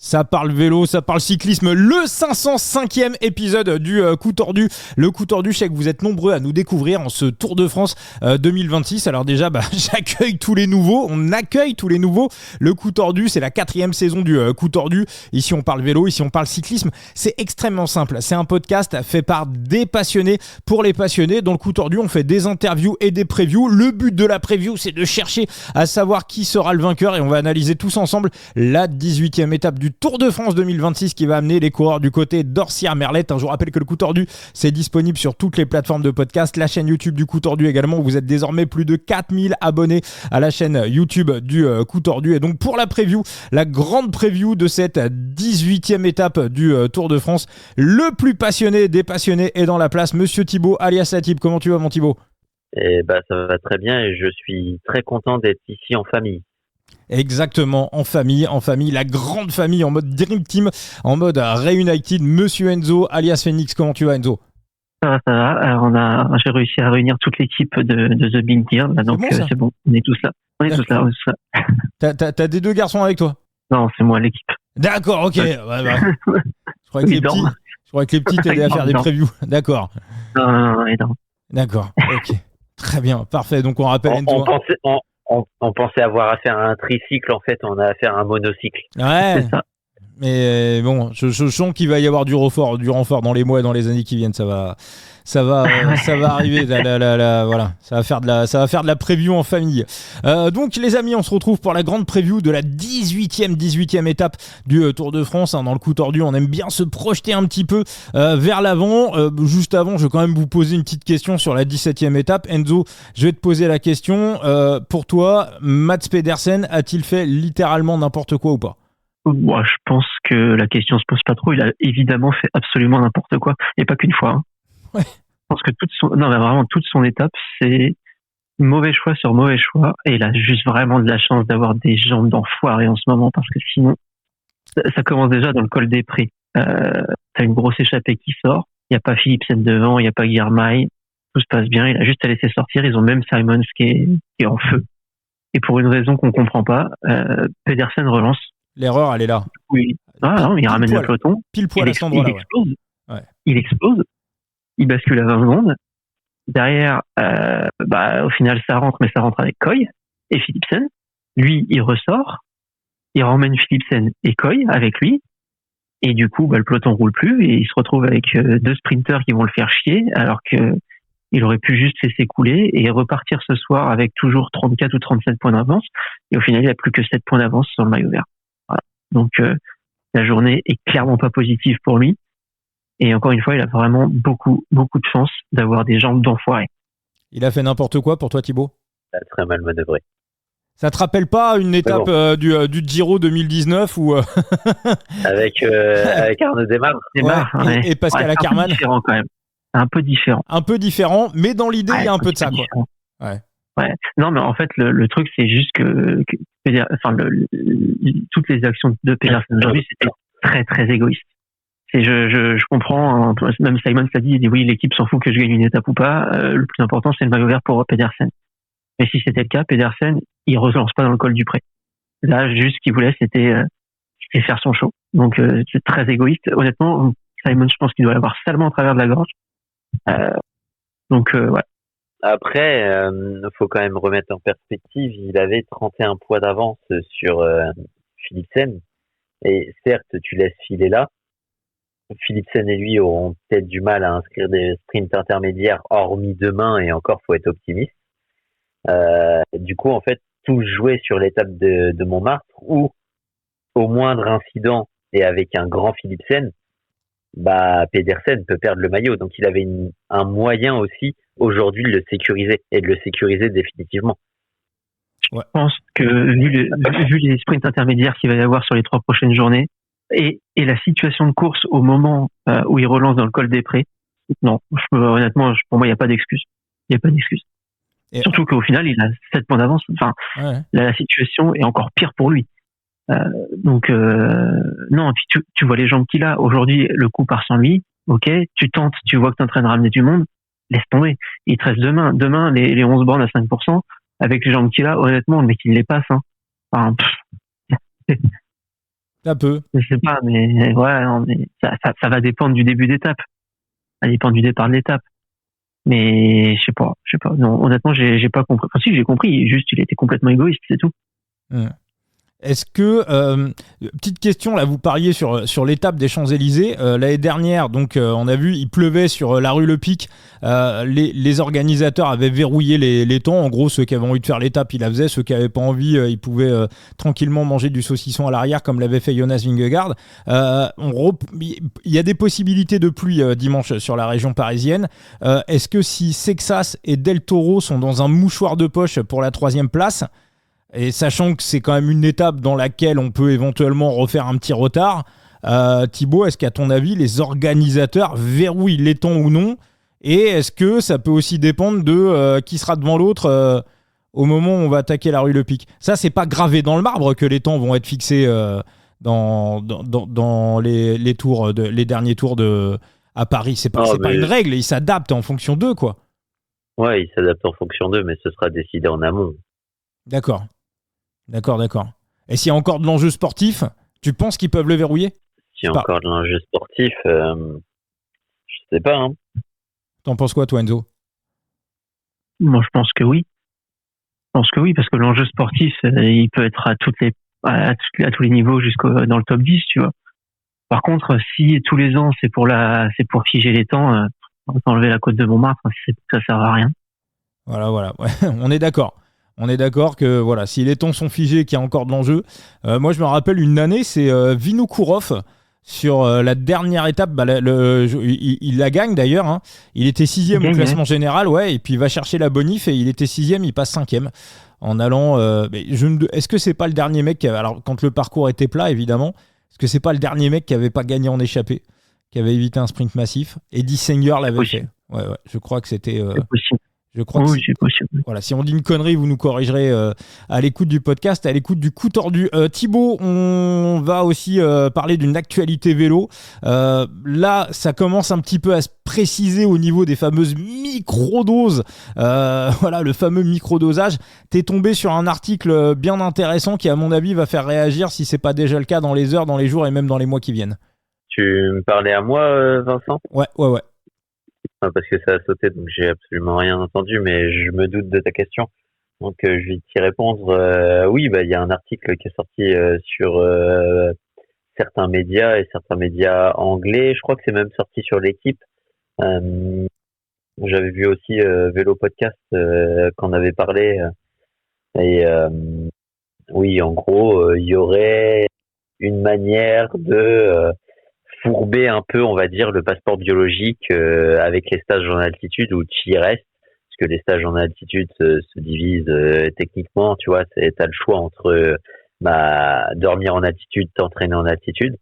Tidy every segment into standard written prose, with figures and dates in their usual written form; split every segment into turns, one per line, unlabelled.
Ça parle vélo, ça parle cyclisme. Le 505e épisode du Coup Tordu. Le Coup Tordu, je sais que vous êtes nombreux à nous découvrir en ce Tour de France 2026. Alors déjà, j'accueille tous les nouveaux. On accueille tous les nouveaux. Le Coup Tordu, c'est la 4e saison du Coup Tordu. Ici, on parle vélo, ici, on parle cyclisme. C'est extrêmement simple. C'est un podcast fait par des passionnés pour les passionnés. Dans le Coup Tordu, on fait des interviews et des previews. Le but de la preview, c'est de chercher à savoir qui sera le vainqueur et on va analyser tous ensemble la 18e étape du Tour de France 2026 qui va amener les coureurs du côté d'Orsières-Merlette. Je vous rappelle que le Coup Tordu, c'est disponible sur toutes les plateformes de podcast, la chaîne YouTube du Coup Tordu également, où vous êtes désormais plus de 4000 abonnés à la chaîne YouTube du Coup Tordu. Et donc pour la preview, la grande preview de cette 18e étape du Tour de France, le plus passionné des passionnés est dans la place, Monsieur Thibaut alias Latib. Comment tu vas, mon Thibaut ?
Ça va très bien et je suis très content d'être ici en famille.
Exactement, en famille, la grande famille, en mode Dream Team, en mode Reunited. Monsieur Enzo, alias Phoenix, comment tu vas, Enzo ?
Ça va. J'ai réussi à réunir toute l'équipe de The Big Gear, là, donc c'est bon, on est tous là.
T'as des deux garçons avec toi ?
Non, c'est moi l'équipe.
D'accord, ok. Je crois que les petits t'aidaient à faire des previews. D'accord.
Non.
D'accord, ok. Très bien, parfait. Donc on rappelle Enzo.
On pensait avoir affaire à un tricycle, en fait, on a affaire à un monocycle.
Ouais,
c'est ça.
Mais bon, je sens qu'il va y avoir du renfort dans les mois et dans les années qui viennent. Ça va arriver. Voilà, ça va faire de la preview en famille. Donc les amis, on se retrouve pour la grande preview de la 18e étape du Tour de France. Dans le Coup Tordu, on aime bien se projeter un petit peu vers l'avant. Juste avant, je vais quand même vous poser une petite question sur la 17e étape. Enzo, je vais te poser la question. Pour toi, Mats Pedersen a-t-il fait littéralement n'importe quoi ou pas ?
Moi, je pense que la question se pose pas trop. Il a évidemment fait absolument n'importe quoi, et pas qu'une fois.
Ouais.
Je pense que toute son étape, c'est mauvais choix sur mauvais choix, et il a juste vraiment de la chance d'avoir des jambes d'enfoiré en ce moment, parce que sinon, ça commence déjà dans le col des Prés. T'as une grosse échappée qui sort. Il y a pas Philipsen devant, il y a pas Girmay. Tout se passe bien. Il a juste à laisser sortir. Ils ont même Simons qui est en feu. Et pour une raison qu'on comprend pas, Pedersen relance.
L'erreur, elle est là.
Oui. Non, il ramène le peloton.
Pile poil à cet endroit-là.
Il explose. Il bascule à 20 secondes. Derrière, au final, ça rentre, mais ça rentre avec Coy et Philipsen. Lui, il ressort. Il ramène Philipsen et Coy avec lui. Et du coup, le peloton roule plus et il se retrouve avec deux sprinters qui vont le faire chier, alors que il aurait pu juste laisser couler et repartir ce soir avec toujours 34 ou 37 points d'avance. Et au final, il a plus que 7 points d'avance sur le maillot vert. Voilà. Donc, la journée est clairement pas positive pour lui. Et encore une fois, il a vraiment beaucoup de chance d'avoir des jambes d'enfoiré.
Il a fait n'importe quoi pour toi, Thibaut ?
Il a très mal manœuvré.
Ça te rappelle pas une étape du Giro 2019 où
avec Arnaud Démarre
et Pascal Ackermann.
Un peu différent quand même. Un peu différent,
mais dans l'idée, il y a un peu de ça, quoi.
Ouais. Non, mais en fait, le truc, c'est juste que toutes les actions de Pedersen aujourd'hui, c'était très, très égoïste. Et je comprends, même Simon l'a dit, il dit oui, l'équipe s'en fout que je gagne une étape ou pas. Le plus important, c'est le maillot vert pour Pedersen. Mais si c'était le cas, Pedersen, il relance pas dans le col du Pré. Là, juste ce qu'il voulait, c'était faire son show. Donc, c'est très égoïste. Honnêtement, Simon, je pense qu'il doit l'avoir salement au travers de la gorge. Ouais.
Après, faut quand même remettre en perspective, il avait 31 points d'avance sur Philipsen. Et certes, tu laisses filer là. Philipsen et lui auront peut-être du mal à inscrire des sprints intermédiaires, hormis demain, et encore, faut être optimiste. Du coup, en fait, tout jouait sur l'étape de Montmartre, où, au moindre incident, et avec un grand Philipsen, Pedersen peut perdre le maillot. Donc, il avait un moyen aussi, aujourd'hui, de le sécuriser, et de le sécuriser définitivement.
Je pense que, vu les sprints intermédiaires qu'il va y avoir sur les 3 prochaines journées, et la situation de course au moment où il relance dans le col des Prés, non, honnêtement, pour moi, il n'y a pas d'excuse. Et surtout qu'au final, il a 7 points d'avance. Enfin, la situation est encore pire pour lui. Non, et puis tu vois les jambes qu'il a. Aujourd'hui, le coup part sans lui. Ok, tu tentes, tu vois que tu es en train de ramener du monde. Laisse tomber. Il te reste demain. Demain, les 11 bornes à 5%. Avec les jambes qu'il a, honnêtement, le mec, il les passe. Enfin,
Ça peut.
Je sais pas, mais ouais, non, mais ça va dépendre du début d'étape. Ça dépend du départ de l'étape. Mais je sais pas. Non, honnêtement, j'ai pas compris. Enfin, si, j'ai compris. Juste, il était complètement égoïste, c'est tout.
Est-ce que, petite question, là, vous parliez sur l'étape des Champs-Élysées. L'année dernière, donc, on a vu, il pleuvait sur la rue Le Pic. Les organisateurs avaient verrouillé les temps. En gros, ceux qui avaient envie de faire l'étape, ils la faisaient. Ceux qui n'avaient pas envie, ils pouvaient tranquillement manger du saucisson à l'arrière, comme l'avait fait Jonas Vingegaard. Il y a des possibilités de pluie dimanche sur la région parisienne. Est-ce que si Sexas et Del Toro sont dans un mouchoir de poche pour la 3e place, et sachant que c'est quand même une étape dans laquelle on peut éventuellement refaire un petit retard, Thibaut, est-ce qu'à ton avis, les organisateurs verrouillent les temps ou non? Et est-ce que ça peut aussi dépendre de qui sera devant l'autre au moment où on va attaquer la rue Le Pic? Ça, c'est pas gravé dans le marbre que les temps vont être fixés dans les tours les derniers tours à Paris. C'est pas une règle, ils s'adaptent en fonction d'eux, quoi.
Ouais, ils s'adaptent en fonction d'eux, mais ce sera décidé en amont.
D'accord. Et s'il y a encore de l'enjeu sportif, tu penses qu'ils peuvent le verrouiller?
S'il y a encore de l'enjeu sportif, je sais pas. Hein.
T'en penses quoi, toi, Enzo?
Moi, je pense que oui. Parce que l'enjeu sportif, il peut être à tous les niveaux dans le top 10, tu vois. Par contre, si tous les ans c'est pour figer les temps, enlever la côte de Montmartre, ça sert à rien.
Voilà. Ouais, on est d'accord. On est d'accord que voilà, si les temps sont figés, qu'il y a encore de l'enjeu. Moi, je me rappelle une année, c'est Vinokourov sur la dernière étape. Il la gagne d'ailleurs. Hein. Il était 6e au classement général, ouais, et puis il va chercher la bonif et il était 6e, il passe 5e en allant. Est-ce que c'est pas le dernier mec alors quand le parcours était plat, évidemment, est-ce que c'est pas le dernier mec qui avait pas gagné en échappée, qui avait évité un sprint massif? Eddie Seigneur l'avait fait. Ouais, je crois que c'était.
C'est possible.
Je crois que c'est possible. Voilà, si on dit une connerie, vous nous corrigerez à l'écoute du podcast, à l'écoute du coup tordu. Thibaut, on va aussi parler d'une actualité vélo. Là, ça commence un petit peu à se préciser au niveau des fameuses microdoses. Voilà, le fameux microdosage. T'es tombé sur un article bien intéressant qui, à mon avis, va faire réagir si c'est pas déjà le cas dans les heures, dans les jours et même dans les mois qui viennent.
Tu me parlais à moi, Vincent ?
Ouais.
Parce que ça a sauté, donc j'ai absolument rien entendu, mais je me doute de ta question. Donc je vais t'y répondre. Oui, il y a un article qui est sorti sur certains médias et certains médias anglais. Je crois que c'est même sorti sur l'équipe. J'avais vu aussi Vélo Podcast qu'on avait parlé. Oui, en gros, il y aurait une manière de fourber un peu, on va dire, le passeport biologique avec les stages en altitude où tu y restes, parce que les stages en altitude se divisent techniquement, tu vois, t'as le choix entre dormir en altitude, t'entraîner en altitude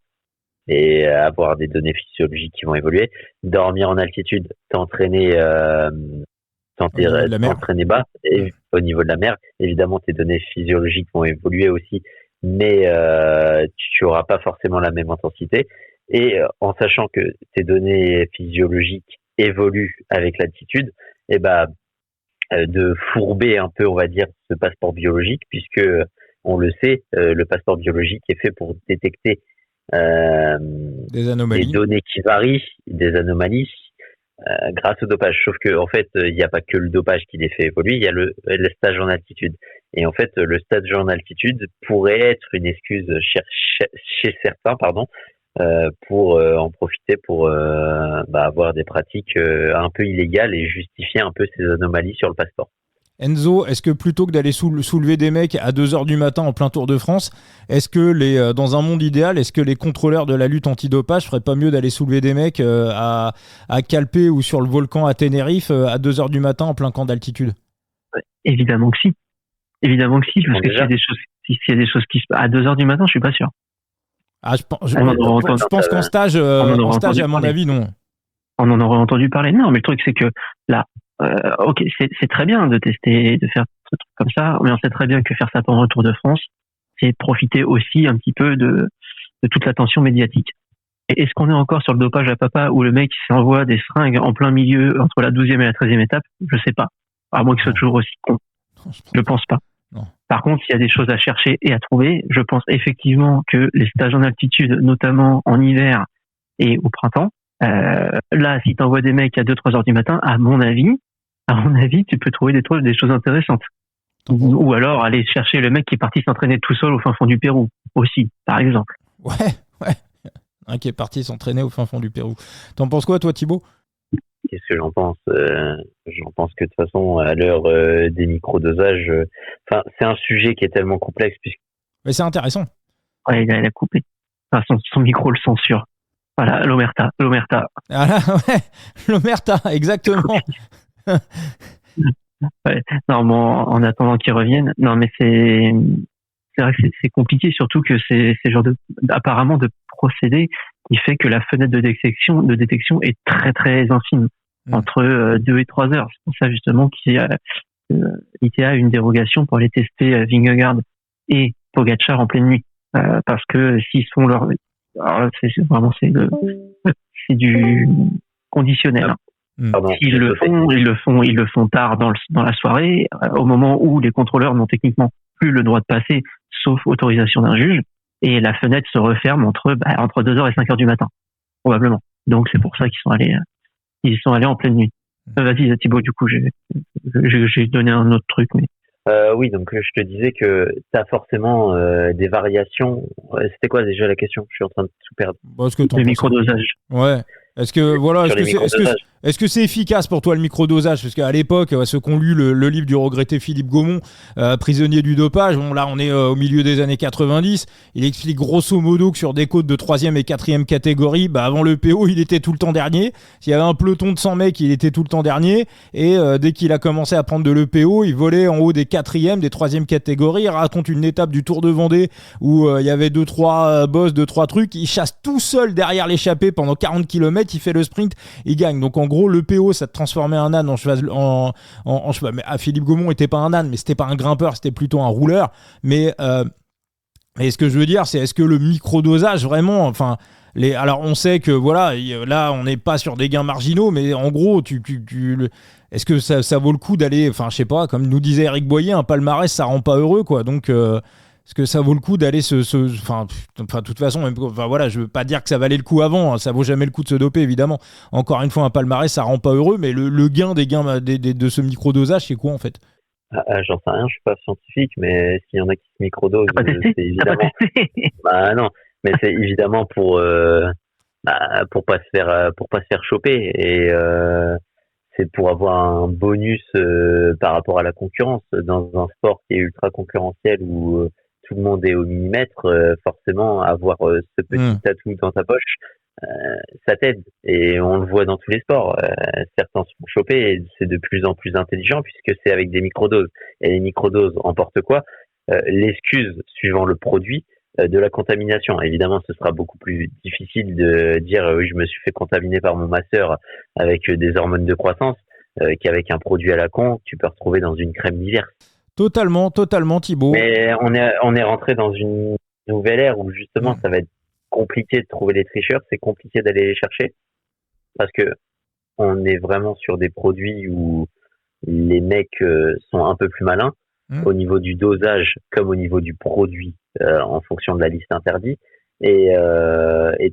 et avoir des données physiologiques qui vont évoluer, dormir en altitude, t'entraîner bas et au niveau de la mer, évidemment tes données physiologiques vont évoluer aussi, mais tu auras pas forcément la même intensité. Et en sachant que tes données physiologiques évoluent avec l'altitude, de fourber un peu, on va dire, ce passeport biologique, puisque on le sait, le passeport biologique est fait pour détecter
des anomalies,
des données qui varient, des anomalies grâce au dopage. Sauf que en fait, il n'y a pas que le dopage qui les fait évoluer, il y a le stage en altitude. Et en fait, le stage en altitude pourrait être une excuse chez certains, pour en profiter pour avoir des pratiques un peu illégales et justifier un peu ces anomalies sur le passeport.
Enzo, est-ce que plutôt que d'aller soulever des mecs à 2h du matin en plein Tour de France, est-ce que dans un monde idéal, est-ce que les contrôleurs de la lutte antidopage feraient pas mieux d'aller soulever des mecs à Calpe ou sur le volcan à Tenerife à 2h du matin en plein camp d'altitude?
Évidemment que si, parce que s'il y a des choses qui se passent à 2h du matin, je suis pas sûr.
Je pense qu'en stage, à mon avis, non.
On en aurait entendu parler. Non, mais le truc, c'est que là, ok, c'est très bien de tester, de faire ce truc comme ça, mais on sait très bien que faire ça pendant le Tour de France, c'est profiter aussi un petit peu de toute l'attention médiatique. Et est-ce qu'on est encore sur le dopage à papa où le mec s'envoie des seringues en plein milieu entre la 12e et la 13e étape? Je sais pas. À moins qu'il soit toujours aussi con. Je pense pas.
Non.
Par contre, s'il y a des choses à chercher et à trouver, je pense effectivement que les stages en altitude, notamment en hiver et au printemps, là, si t'envoies des mecs à 2-3 heures du matin, à mon avis, tu peux trouver des choses intéressantes. Ou alors aller chercher le mec qui est parti s'entraîner tout seul au fin fond du Pérou, aussi, par exemple.
Ouais. Un qui est parti s'entraîner au fin fond du Pérou. T'en penses quoi, toi, Thibaut ?
Qu'est-ce que j'en pense ? J'en pense que de toute façon, à l'heure des microdosages, c'est un sujet qui est tellement complexe.
Mais c'est intéressant.
Ouais, il a coupé. Enfin, son micro le censure. Voilà, l'Omerta.
Ah là, ouais, l'Omerta, exactement.
Ouais, non, mais en attendant qu'ils reviennent. Non, mais c'est vrai que c'est compliqué, surtout que c'est genre apparemment de procédé qui fait que la fenêtre de détection est très très infime, entre 2 et 3 heures. C'est pour ça justement l'ITA a une dérogation pour aller tester Vingegaard et Pogačar en pleine nuit, parce que s'ils font leur, alors c'est du conditionnel.
Pardon,
S'ils le font tard dans la soirée, au moment où les contrôleurs n'ont techniquement plus le droit de passer, sauf autorisation d'un juge, et la fenêtre se referme entre 2h et 5h du matin, probablement. Donc c'est pour ça qu'ils sont allés en pleine nuit. Vas-y Thibaut, du coup j'ai donné un autre truc, mais
oui, donc je te disais que t'as forcément des variations. C'était quoi déjà la question ? Je suis en train de tout perdre.
Le microdosage.
Ouais. Est-ce que c'est efficace pour toi le microdosage ? Parce qu'à l'époque, ceux qui ont lu le livre du regretté Philippe Gaumont, prisonnier du dopage, bon là on est au milieu des années 90, il explique grosso modo que sur des côtes de 3e et 4e catégorie, avant le PO il était tout le temps dernier. S'il y avait un peloton de 100 mecs, il était tout le temps dernier. Et dès qu'il a commencé à prendre de l'EPO, il volait en haut des 4e, des 3e catégories. Il raconte une étape du Tour de Vendée où il y avait 2-3 boss, 2-3 trucs. Il chasse tout seul derrière l'échappée pendant 40 km. Il fait le sprint, il gagne. Donc en gros, le PO, ça te transformait un âne en cheval. En cheval. Mais Philippe Gaumont était pas un âne, mais c'était pas un grimpeur, c'était plutôt un rouleur. Mais ce que je veux dire, c'est est-ce que le microdosage vraiment, alors on sait que voilà, là on n'est pas sur des gains marginaux, mais en gros, est-ce que ça vaut le coup d'aller, je sais pas, comme nous disait Eric Boyer, un palmarès ça rend pas heureux quoi. Donc est-ce que ça vaut le coup d'aller de toute façon, voilà, je veux pas dire que ça valait le coup avant, hein, ça vaut jamais le coup de se doper évidemment. Encore une fois, un palmarès ça rend pas heureux, mais le gain de ce microdosage, c'est quoi en fait ?
J'en sais rien, je suis pas scientifique, mais s'il y en a qui se microdosent, c'est évidemment. Non, mais c'est évidemment pour pas se faire choper, et c'est pour avoir un bonus par rapport à la concurrence dans un sport qui est ultra concurrentiel où tout le monde est au millimètre. Forcément, avoir ce petit tatou dans ta poche, ça t'aide, et on le voit dans tous les sports. Certains se font choper, et c'est de plus en plus intelligent puisque c'est avec des microdoses, et les microdoses emportent quoi ? L'excuse suivant le produit de la contamination. Évidemment, ce sera beaucoup plus difficile de dire oui, je me suis fait contaminer par mon masseur avec des hormones de croissance qu'avec un produit à la con que tu peux retrouver dans une crème d'hiver.
Totalement Thibaut.
Mais on est rentré dans une nouvelle ère où justement ça va être compliqué de trouver les tricheurs, c'est compliqué d'aller les chercher parce que on est vraiment sur des produits où les mecs sont un peu plus malins au niveau du dosage comme au niveau du produit en fonction de la liste interdite, et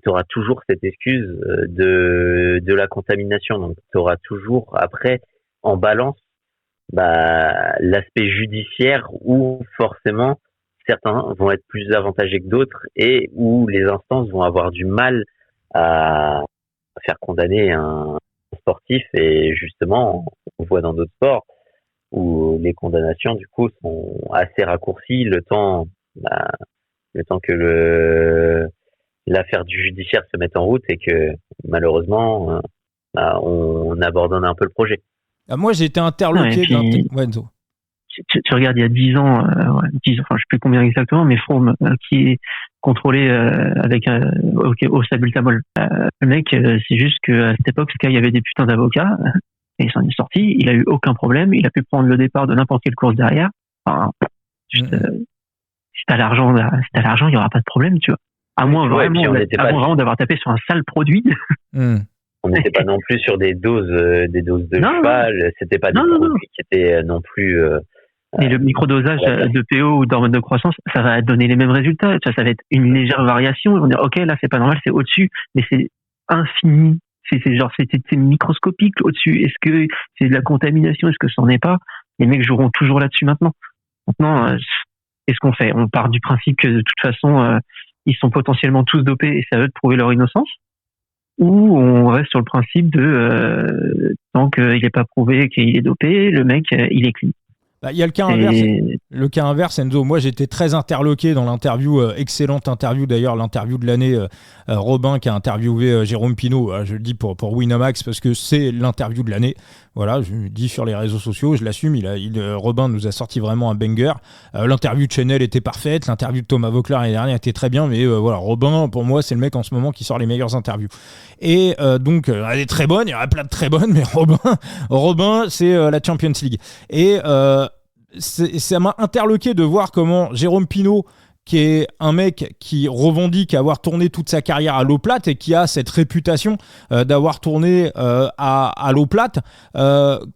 tu auras toujours cette excuse de la contamination. Donc tu auras toujours après en balance l'aspect judiciaire où forcément certains vont être plus avantagés que d'autres et où les instances vont avoir du mal à faire condamner un sportif. Et justement, on voit dans d'autres sports où les condamnations du coup sont assez raccourcies le temps que l'affaire du judiciaire se mette en route et que malheureusement on abandonne un peu le projet.
Moi j'ai été interloqué
Enzo. Tu regardes il y a 10 ans, 10 ans, je sais plus combien exactement, mais Froome qui est contrôlé avec au salbutamol. Le mec, c'est juste que à cette époque, Sky avait des putains d'avocats et il s'en est sorti. Il a eu aucun problème. Il a pu prendre le départ de n'importe quelle course derrière. Si t'as l'argent, il y aura pas de problème, tu vois. À moins vraiment d'avoir tapé sur un sale produit.
On n'était pas non plus sur des doses de cheval. C'était pas des produits qui étaient non plus
Et le microdosage de PO ou d'hormones de croissance, ça va donner les mêmes résultats. Ça va être une légère variation. Ils vont dire, OK, là, c'est pas normal, c'est au-dessus, mais c'est infini. C'est microscopique au-dessus. Est-ce que c'est de la contamination? Est-ce que c'en est pas? Les mecs joueront toujours là-dessus maintenant. Qu'est-ce qu'on fait? On part du principe que de toute façon, ils sont potentiellement tous dopés et c'est à eux de prouver leur innocence? Ou on reste sur le principe de tant qu'il n'est pas prouvé qu'il est dopé, le mec, il est clean?
Il y a le cas inverse. Le cas inverse, Enzo. Moi, j'étais très interloqué dans l'interview, excellente interview d'ailleurs, l'interview de l'année. Robin qui a interviewé Jérôme Pinault. Je le dis pour Winamax parce que c'est l'interview de l'année. Voilà, je le dis sur les réseaux sociaux, je l'assume. Robin nous a sorti vraiment un banger. L'interview de Chanel était parfaite. L'interview de Thomas Voeckler l'année dernière était très bien. Mais voilà, Robin, pour moi, c'est le mec en ce moment qui sort les meilleures interviews. Et donc, elle est très bonne. Il y en a plein de très bonnes, mais Robin, c'est la Champions League. Et ça m'a interloqué de voir comment Jérôme Pinault, qui est un mec qui revendique avoir tourné toute sa carrière à l'eau plate et qui a cette réputation d'avoir tourné à l'eau plate,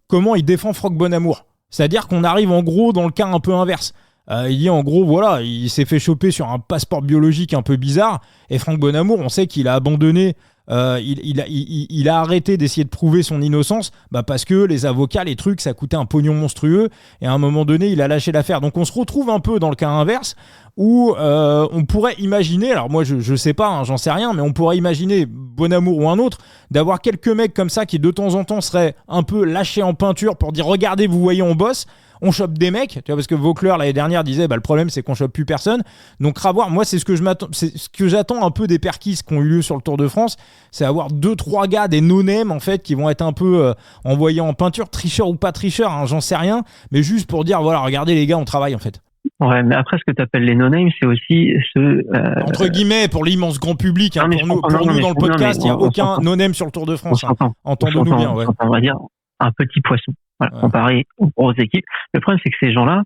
comment il défend Franck Bonamour. C'est-à-dire qu'on arrive en gros dans le cas un peu inverse. Il dit en gros, voilà, il s'est fait choper sur un passeport biologique un peu bizarre et Franck Bonamour, on sait qu'il a abandonné. Il a arrêté d'essayer de prouver son innocence parce que les avocats, les trucs, ça coûtait un pognon monstrueux et à un moment donné, il a lâché l'affaire. Donc on se retrouve un peu dans le cas inverse où on pourrait imaginer, alors moi je sais pas, j'en sais rien, mais on pourrait imaginer, Bonamour ou un autre, d'avoir quelques mecs comme ça qui de temps en temps seraient un peu lâchés en peinture pour dire regardez, vous voyez, on bosse. On chope des mecs, tu vois, parce que Voeckler l'année dernière disait le problème c'est qu'on chope plus personne. Donc Ravoir, moi c'est ce que j'attends un peu des perquises qui ont eu lieu sur le Tour de France, c'est avoir 2-3 gars, des no-name en fait, qui vont être un peu envoyés en peinture, tricheurs ou pas tricheurs, j'en sais rien, mais juste pour dire voilà, regardez les gars, on travaille en fait.
Ouais, mais après, ce que tu appelles les no-names, c'est aussi
entre guillemets, pour l'immense grand public, pour nous dans le podcast, il n'y a aucun no-name sur le Tour de France. Entendons-nous bien. Ouais.
On va dire un petit poisson, comparé aux grosses équipes. Le problème, c'est que ces gens-là,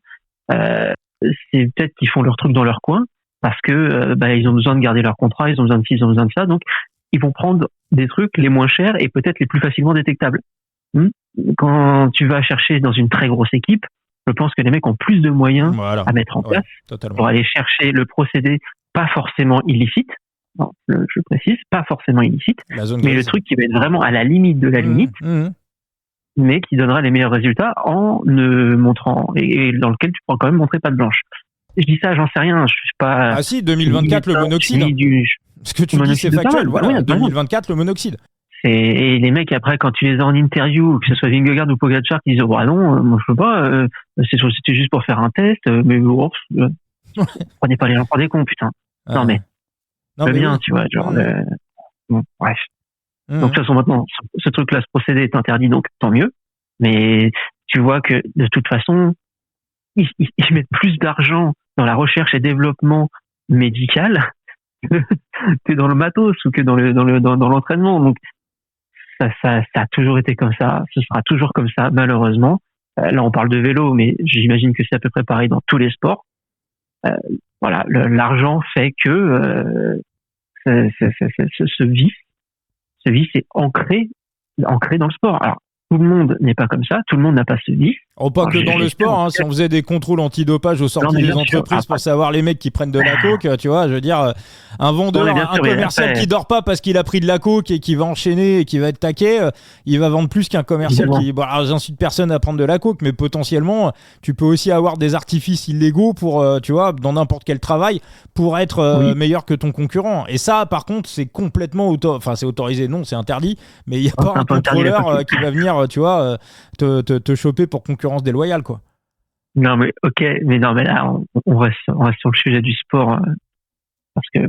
c'est peut-être qu'ils font leur truc dans leur coin, parce que ils ont besoin de garder leur contrat, ils ont besoin de ci, ils ont besoin de ça, donc ils vont prendre des trucs les moins chers et peut-être les plus facilement détectables. Quand tu vas chercher dans une très grosse équipe, je pense que les mecs ont plus de moyens à mettre en place pour aller chercher le procédé pas forcément illicite, je précise, pas forcément illicite, mais le truc qui va être vraiment à la limite de la limite, mais qui donnera les meilleurs résultats en ne montrant, et dans lequel tu pourras quand même montrer patte blanche. Je dis ça, j'en sais rien, je suis pas...
Ah si, 2024 le monoxyde. Ce que tu dis c'est factuel, voilà, 2024 le monoxyde.
Et les mecs, après, quand tu les as en interview, que ce soit Vingegaard ou Pogacar, qui disent, non, moi, je peux pas, c'était juste pour faire un test, mais prenez pas les gens pour des cons, putain. Non, mais bien, tu vois, genre, bon, bref. Donc, de toute façon, maintenant, ce truc-là, ce procédé est interdit, donc tant mieux. Mais tu vois que, de toute façon, ils mettent plus d'argent dans la recherche et développement médical que dans le matos ou que dans l'entraînement. Donc, ça a toujours été comme ça, ce sera toujours comme ça, malheureusement. Là, on parle de vélo, mais j'imagine que c'est à peu près pareil dans tous les sports. Voilà, l'argent fait que ce vice est ancré dans le sport. Alors, tout le monde n'est pas comme ça, tout le monde n'a pas ce vice.
Pas que dans le sport, si on faisait des contrôles antidopage aux sorties des entreprises pour savoir les mecs qui prennent de la coke, tu vois, je veux dire, un vendeur, un commercial qui dort pas parce qu'il a pris de la coke et qui va enchaîner et qui va être taqué, il va vendre plus qu'un commercial qui... Bon, alors, j'incite personne à prendre de la coke, mais potentiellement, tu peux aussi avoir des artifices illégaux pour, tu vois, dans n'importe quel travail, pour être meilleur que ton concurrent. Et ça, par contre, c'est complètement c'est autorisé, non, c'est interdit, mais il n'y a pas un contrôleur qui va venir, tu vois, te choper pour concurrence déloyale, quoi.
Non, mais ok, mais là, on reste sur le sujet du sport, parce que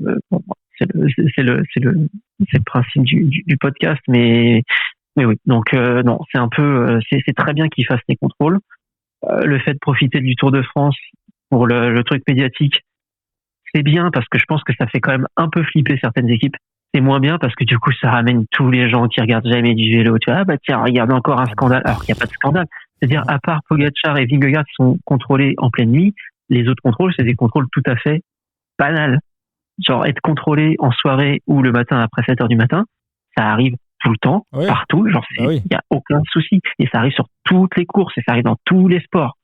c'est le principe du podcast, mais oui. Donc non, c'est un peu, c'est très bien qu'ils fassent des contrôles. Le fait de profiter du Tour de France pour le truc médiatique, c'est bien parce que je pense que ça fait quand même un peu flipper certaines équipes. C'est moins bien parce que du coup, ça ramène tous les gens qui regardent jamais du vélo. Tu vois, tiens, regarde encore un scandale. Alors qu'il n'y a pas de scandale. C'est-à-dire, à part Pogacar et Vingegaard qui sont contrôlés en pleine nuit, les autres contrôles, c'est des contrôles tout à fait banals. Genre, être contrôlé en soirée ou le matin après 7h du matin, ça arrive tout le temps, partout. Genre, il n'y a aucun souci. Et ça arrive sur toutes les courses et ça arrive dans tous les sports.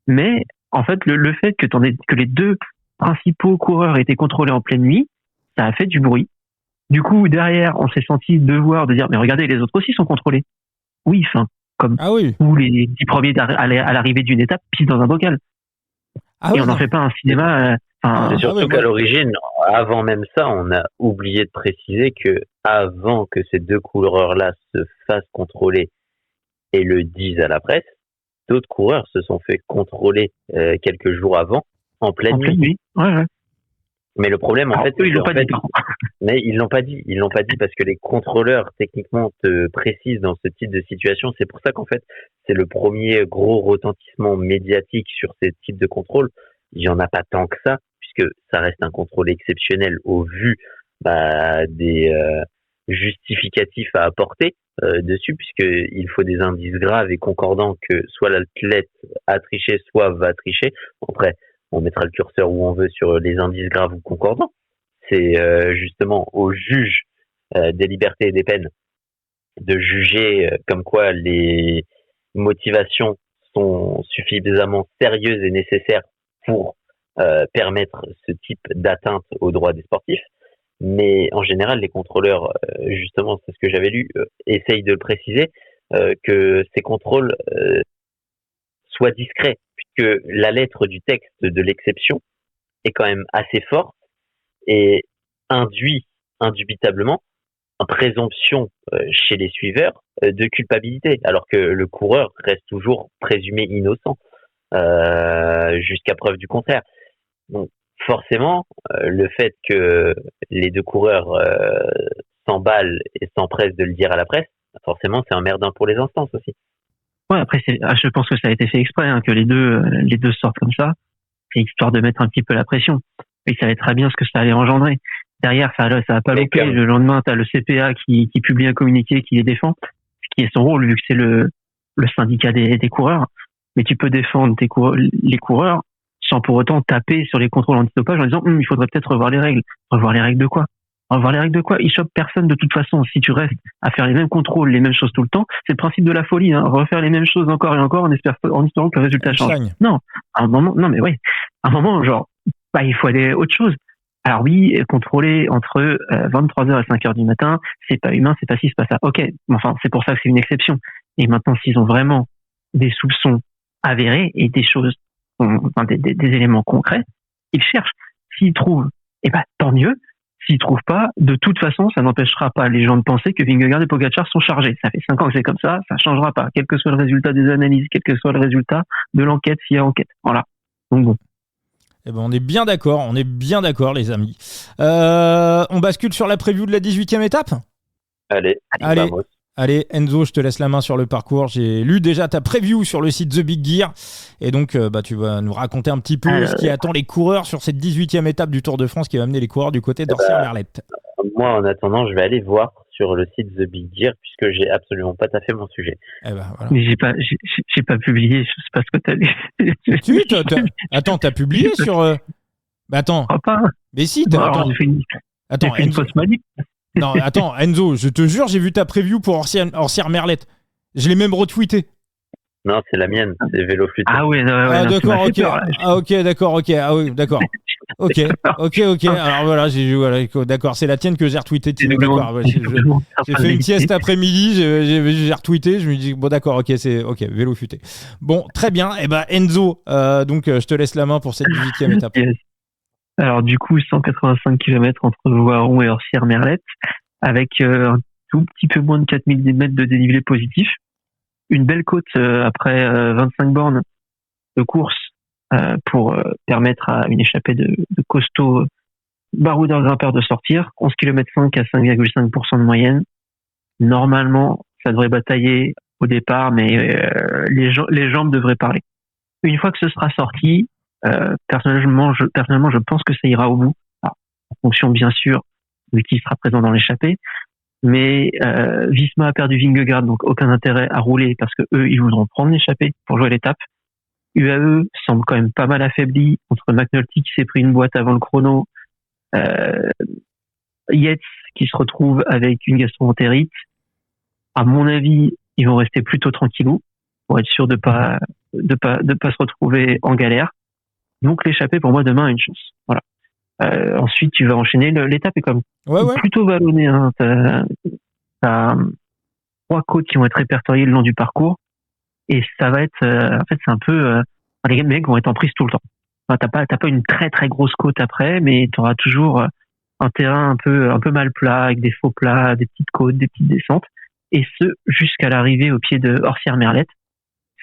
Mais en fait, le fait que les deux principaux coureurs étaient contrôlés en pleine nuit, ça a fait du bruit. Du coup, derrière, on s'est senti devoir de dire, mais regardez, les autres aussi sont contrôlés. Oui, enfin, comme
Ah oui.
tous les 10 premiers à l'arrivée d'une étape pissent dans un bocal.
Ah
Et
oui,
on n'en
non.
fait pas un cinéma.
C'est surtout
ouais,
qu'à
moi-
l'origine, avant même ça, on a oublié de préciser que avant que ces deux coureurs-là se fassent contrôler et le disent à la presse, d'autres coureurs se sont fait contrôler quelques jours avant, en pleine
En pleine
nuit.
nuit. Ouais.
Mais le problème, en
Alors,
fait,
eux, ils
c'est
l'ont
qu'en
pas
fait,
dit, par contre.
mais ils l'ont pas dit. Ils l'ont pas dit parce que les contrôleurs, techniquement, te précisent dans ce type de situation. C'est pour ça qu'en fait, c'est le premier gros retentissement médiatique sur ces types de contrôles. Il y en a pas tant que ça, puisque ça reste un contrôle exceptionnel au vu des justificatifs à apporter dessus, puisqu'il faut des indices graves et concordants que soit l'athlète a triché, soit va tricher. Après, on mettra le curseur où on veut sur les indices graves ou concordants. C'est justement au juge des libertés et des peines de juger comme quoi les motivations sont suffisamment sérieuses et nécessaires pour permettre ce type d'atteinte aux droits des sportifs. Mais en général, les contrôleurs, justement, c'est ce que j'avais lu, essayent de le préciser, que ces contrôles soient discrets, puisque la lettre du texte de l'exception est quand même assez forte et induit indubitablement en présomption chez les suiveurs de culpabilité, alors que le coureur reste toujours présumé innocent jusqu'à preuve du contraire. Donc forcément, le fait que les deux coureurs s'emballent et s'empressent de le dire à la presse, forcément c'est emmerdant pour les instances aussi.
Ouais, après, je pense que ça a été fait exprès, que les deux sortent comme ça. C'est histoire de mettre un petit peu la pression. Ils savaient très bien ce que ça allait engendrer. Derrière, ça va pas louper.
Comme...
Le lendemain, t'as le CPA qui publie un communiqué qui les défend, ce qui est son rôle vu que c'est le syndicat des coureurs. Mais tu peux défendre les coureurs sans pour autant taper sur les contrôles antidopage en disant il faudrait peut-être revoir les règles. Revoir les règles de quoi? Revoir les règles de quoi? Ils chopent personne de toute façon. Si tu restes à faire les mêmes contrôles, les mêmes choses tout le temps, c'est le principe de la folie. Refaire les mêmes choses encore et encore en espérant que le résultat change. Non, à un moment, non mais ouais, à un moment genre, il faut aller à autre chose. Alors oui, contrôler entre 23h et 5h du matin, c'est pas humain, c'est pas ci, c'est pas ça. Ok, enfin c'est pour ça que c'est une exception. Et maintenant, s'ils ont vraiment des soupçons avérés et des choses, des éléments concrets, ils cherchent. S'ils trouvent, tant mieux. S'ils trouvent pas, de toute façon, ça n'empêchera pas les gens de penser que Vingegaard et Pogačar sont chargés. Ça fait 5 ans que c'est comme ça changera pas. Quel que soit le résultat des analyses, quel que soit le résultat de l'enquête, s'il y a enquête. Voilà. Donc bon.
Eh ben on est bien d'accord, les amis. On bascule sur la preview de la 18e étape ? Allez, Enzo, je te laisse la main sur le parcours. J'ai lu déjà ta preview sur le site The Big Gear. Et donc, tu vas nous raconter un petit peu ce qui attend les coureurs sur cette 18e étape du Tour de France qui va amener les coureurs du côté d'Orsières-Merlette.
Moi, en attendant, je vais aller voir sur le site The Big Gear puisque j'ai absolument pas taffé mon sujet.
Voilà.
Mais j'ai pas publié, je sais pas ce que t'as lu.
Si, attends, t'as publié sur... attends.
Pas.
Mais si,
attends. J'ai fait une fausse manip.
Non, attends, Enzo, je te jure, j'ai vu ta preview pour Orsières-Merlette. Je l'ai même retweeté.
Non, c'est la mienne, c'est Vélo Futé.
Ah oui,
d'accord, ok. D'accord. Ah oui, d'accord. Ok. Alors voilà, d'accord, c'est la tienne que j'ai retweetée. D'accord, j'ai fait une sieste après-midi, j'ai retweeté, je me dis bon d'accord, ok, c'est ok, Vélo Futé. Bon, très bien. Et Enzo, donc je te laisse la main pour cette 18e étape.
Yes. Alors du coup, 185 km entre Voiron et Orsières-Merlette, avec un tout petit peu moins de 4000 mètres de dénivelé positif. Une belle côte après 25 bornes de course pour permettre à une échappée de costauds baroudeurs grimpeurs de sortir. 11 km 5 à 5,5% de moyenne. Normalement, ça devrait batailler au départ, mais les jambes devraient parler. Une fois que ce sera sorti, personnellement, je pense que ça ira au bout. Alors, en fonction, bien sûr, de qui sera présent dans l'échappée. Mais Visma a perdu Vingegaard, donc aucun intérêt à rouler parce que eux, ils voudront prendre l'échappée pour jouer l'étape. UAE semble quand même pas mal affaibli entre McNulty qui s'est pris une boîte avant le chrono, Yates qui se retrouve avec une gastroentérite. À mon avis, ils vont rester plutôt tranquillous pour être sûr de pas de pas se retrouver en galère. Donc l'échappée pour moi demain a une chance. Voilà. Ensuite tu vas enchaîner. L'étape est comme plutôt vallonnée. Hein. T'as 3 côtes qui vont être répertoriées le long du parcours et ça va être en fait c'est un peu les mecs vont être en prise tout le temps. Enfin, t'as pas une très très grosse côte après, mais tu auras toujours un terrain un peu mal plat avec des faux plats, des petites côtes, des petites descentes, et ce jusqu'à l'arrivée au pied de Orsières-Merlette,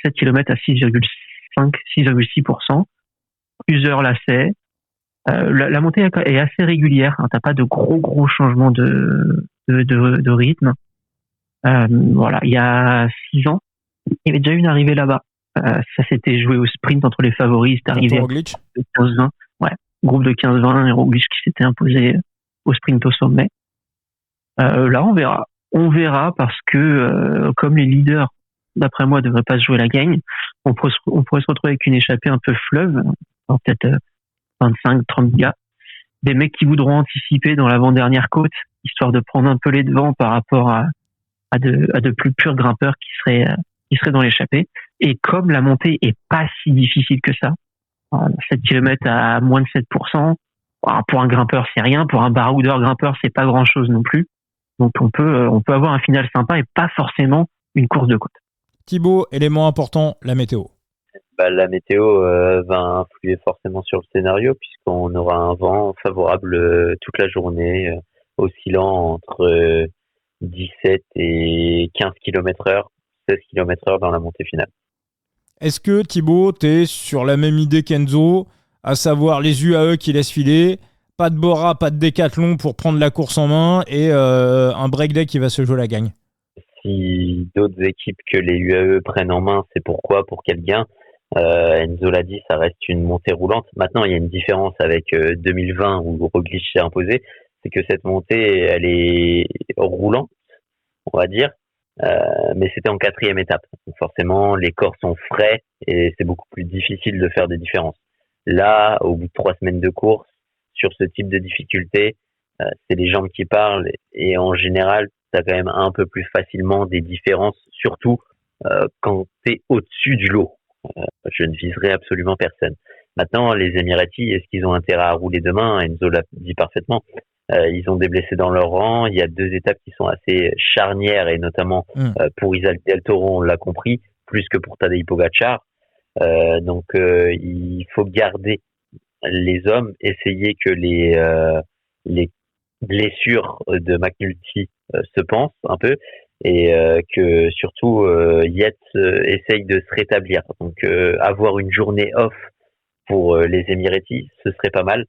7 km à 6,6%, plusieurs lacets. La montée est assez régulière, hein, t'as pas de gros changements de rythme. Voilà, il y a 6 ans, il y avait déjà une arrivée là-bas. Ça s'était joué au sprint entre les favoris, c'est arrivé de 15-20, groupe de 15-20 et Roglic qui s'était imposé au sprint au sommet. Là on verra parce que comme les leaders d'après moi devraient pas se jouer la gagne, on pourrait se retrouver avec une échappée un peu fleuve, peut-être 25-30 gars, des mecs qui voudront anticiper dans l'avant-dernière côte histoire de prendre un peu les devants par rapport à de plus purs grimpeurs qui seraient dans l'échappée. Et comme la montée est pas si difficile que ça, 7 km à moins de 7%, pour un grimpeur c'est rien, pour un baroudeur grimpeur c'est pas grand chose non plus. Donc on peut avoir un final sympa et pas forcément une course de côte.
Thibaut, élément important, la météo.
La météo va influer forcément sur le scénario puisqu'on aura un vent favorable toute la journée, oscillant entre 17 et 15 km/h, 16 km/h dans la montée finale.
Est-ce que Thibaut, t'es sur la même idée qu'Enzo, à savoir les UAE qui laissent filer, pas de Bora, pas de décathlon pour prendre la course en main et un breakday qui va se jouer la gagne?
Si d'autres équipes que les UAE prennent en main, c'est pourquoi, pour quel gain? Enzo l'a dit, ça reste une montée roulante. Maintenant, il y a une différence avec 2020 où Roglic s'est imposé, c'est que cette montée, elle est roulante, on va dire, mais c'était en 4e étape. Donc forcément, les corps sont frais et c'est beaucoup plus difficile de faire des différences. Là, au bout de 3 semaines de course, sur ce type de difficulté, c'est les jambes qui parlent et en général, tu as quand même un peu plus facilement des différences, surtout quand tu es au-dessus du lot. Je ne viserai absolument personne. Maintenant, les Emiratis, est-ce qu'ils ont intérêt à rouler demain? Enzo l'a dit parfaitement. Ils ont des blessés dans leur rang. Il y a 2 étapes qui sont assez charnières et notamment pour Isabel Del Toro, on l'a compris, plus que pour Tadej Pogačar. Donc, il faut garder les hommes, essayer que les blessures de McNulty se pensent un peu et que surtout Yates essaye de se rétablir. Donc, avoir une journée off pour les Emiratis, ce serait pas mal.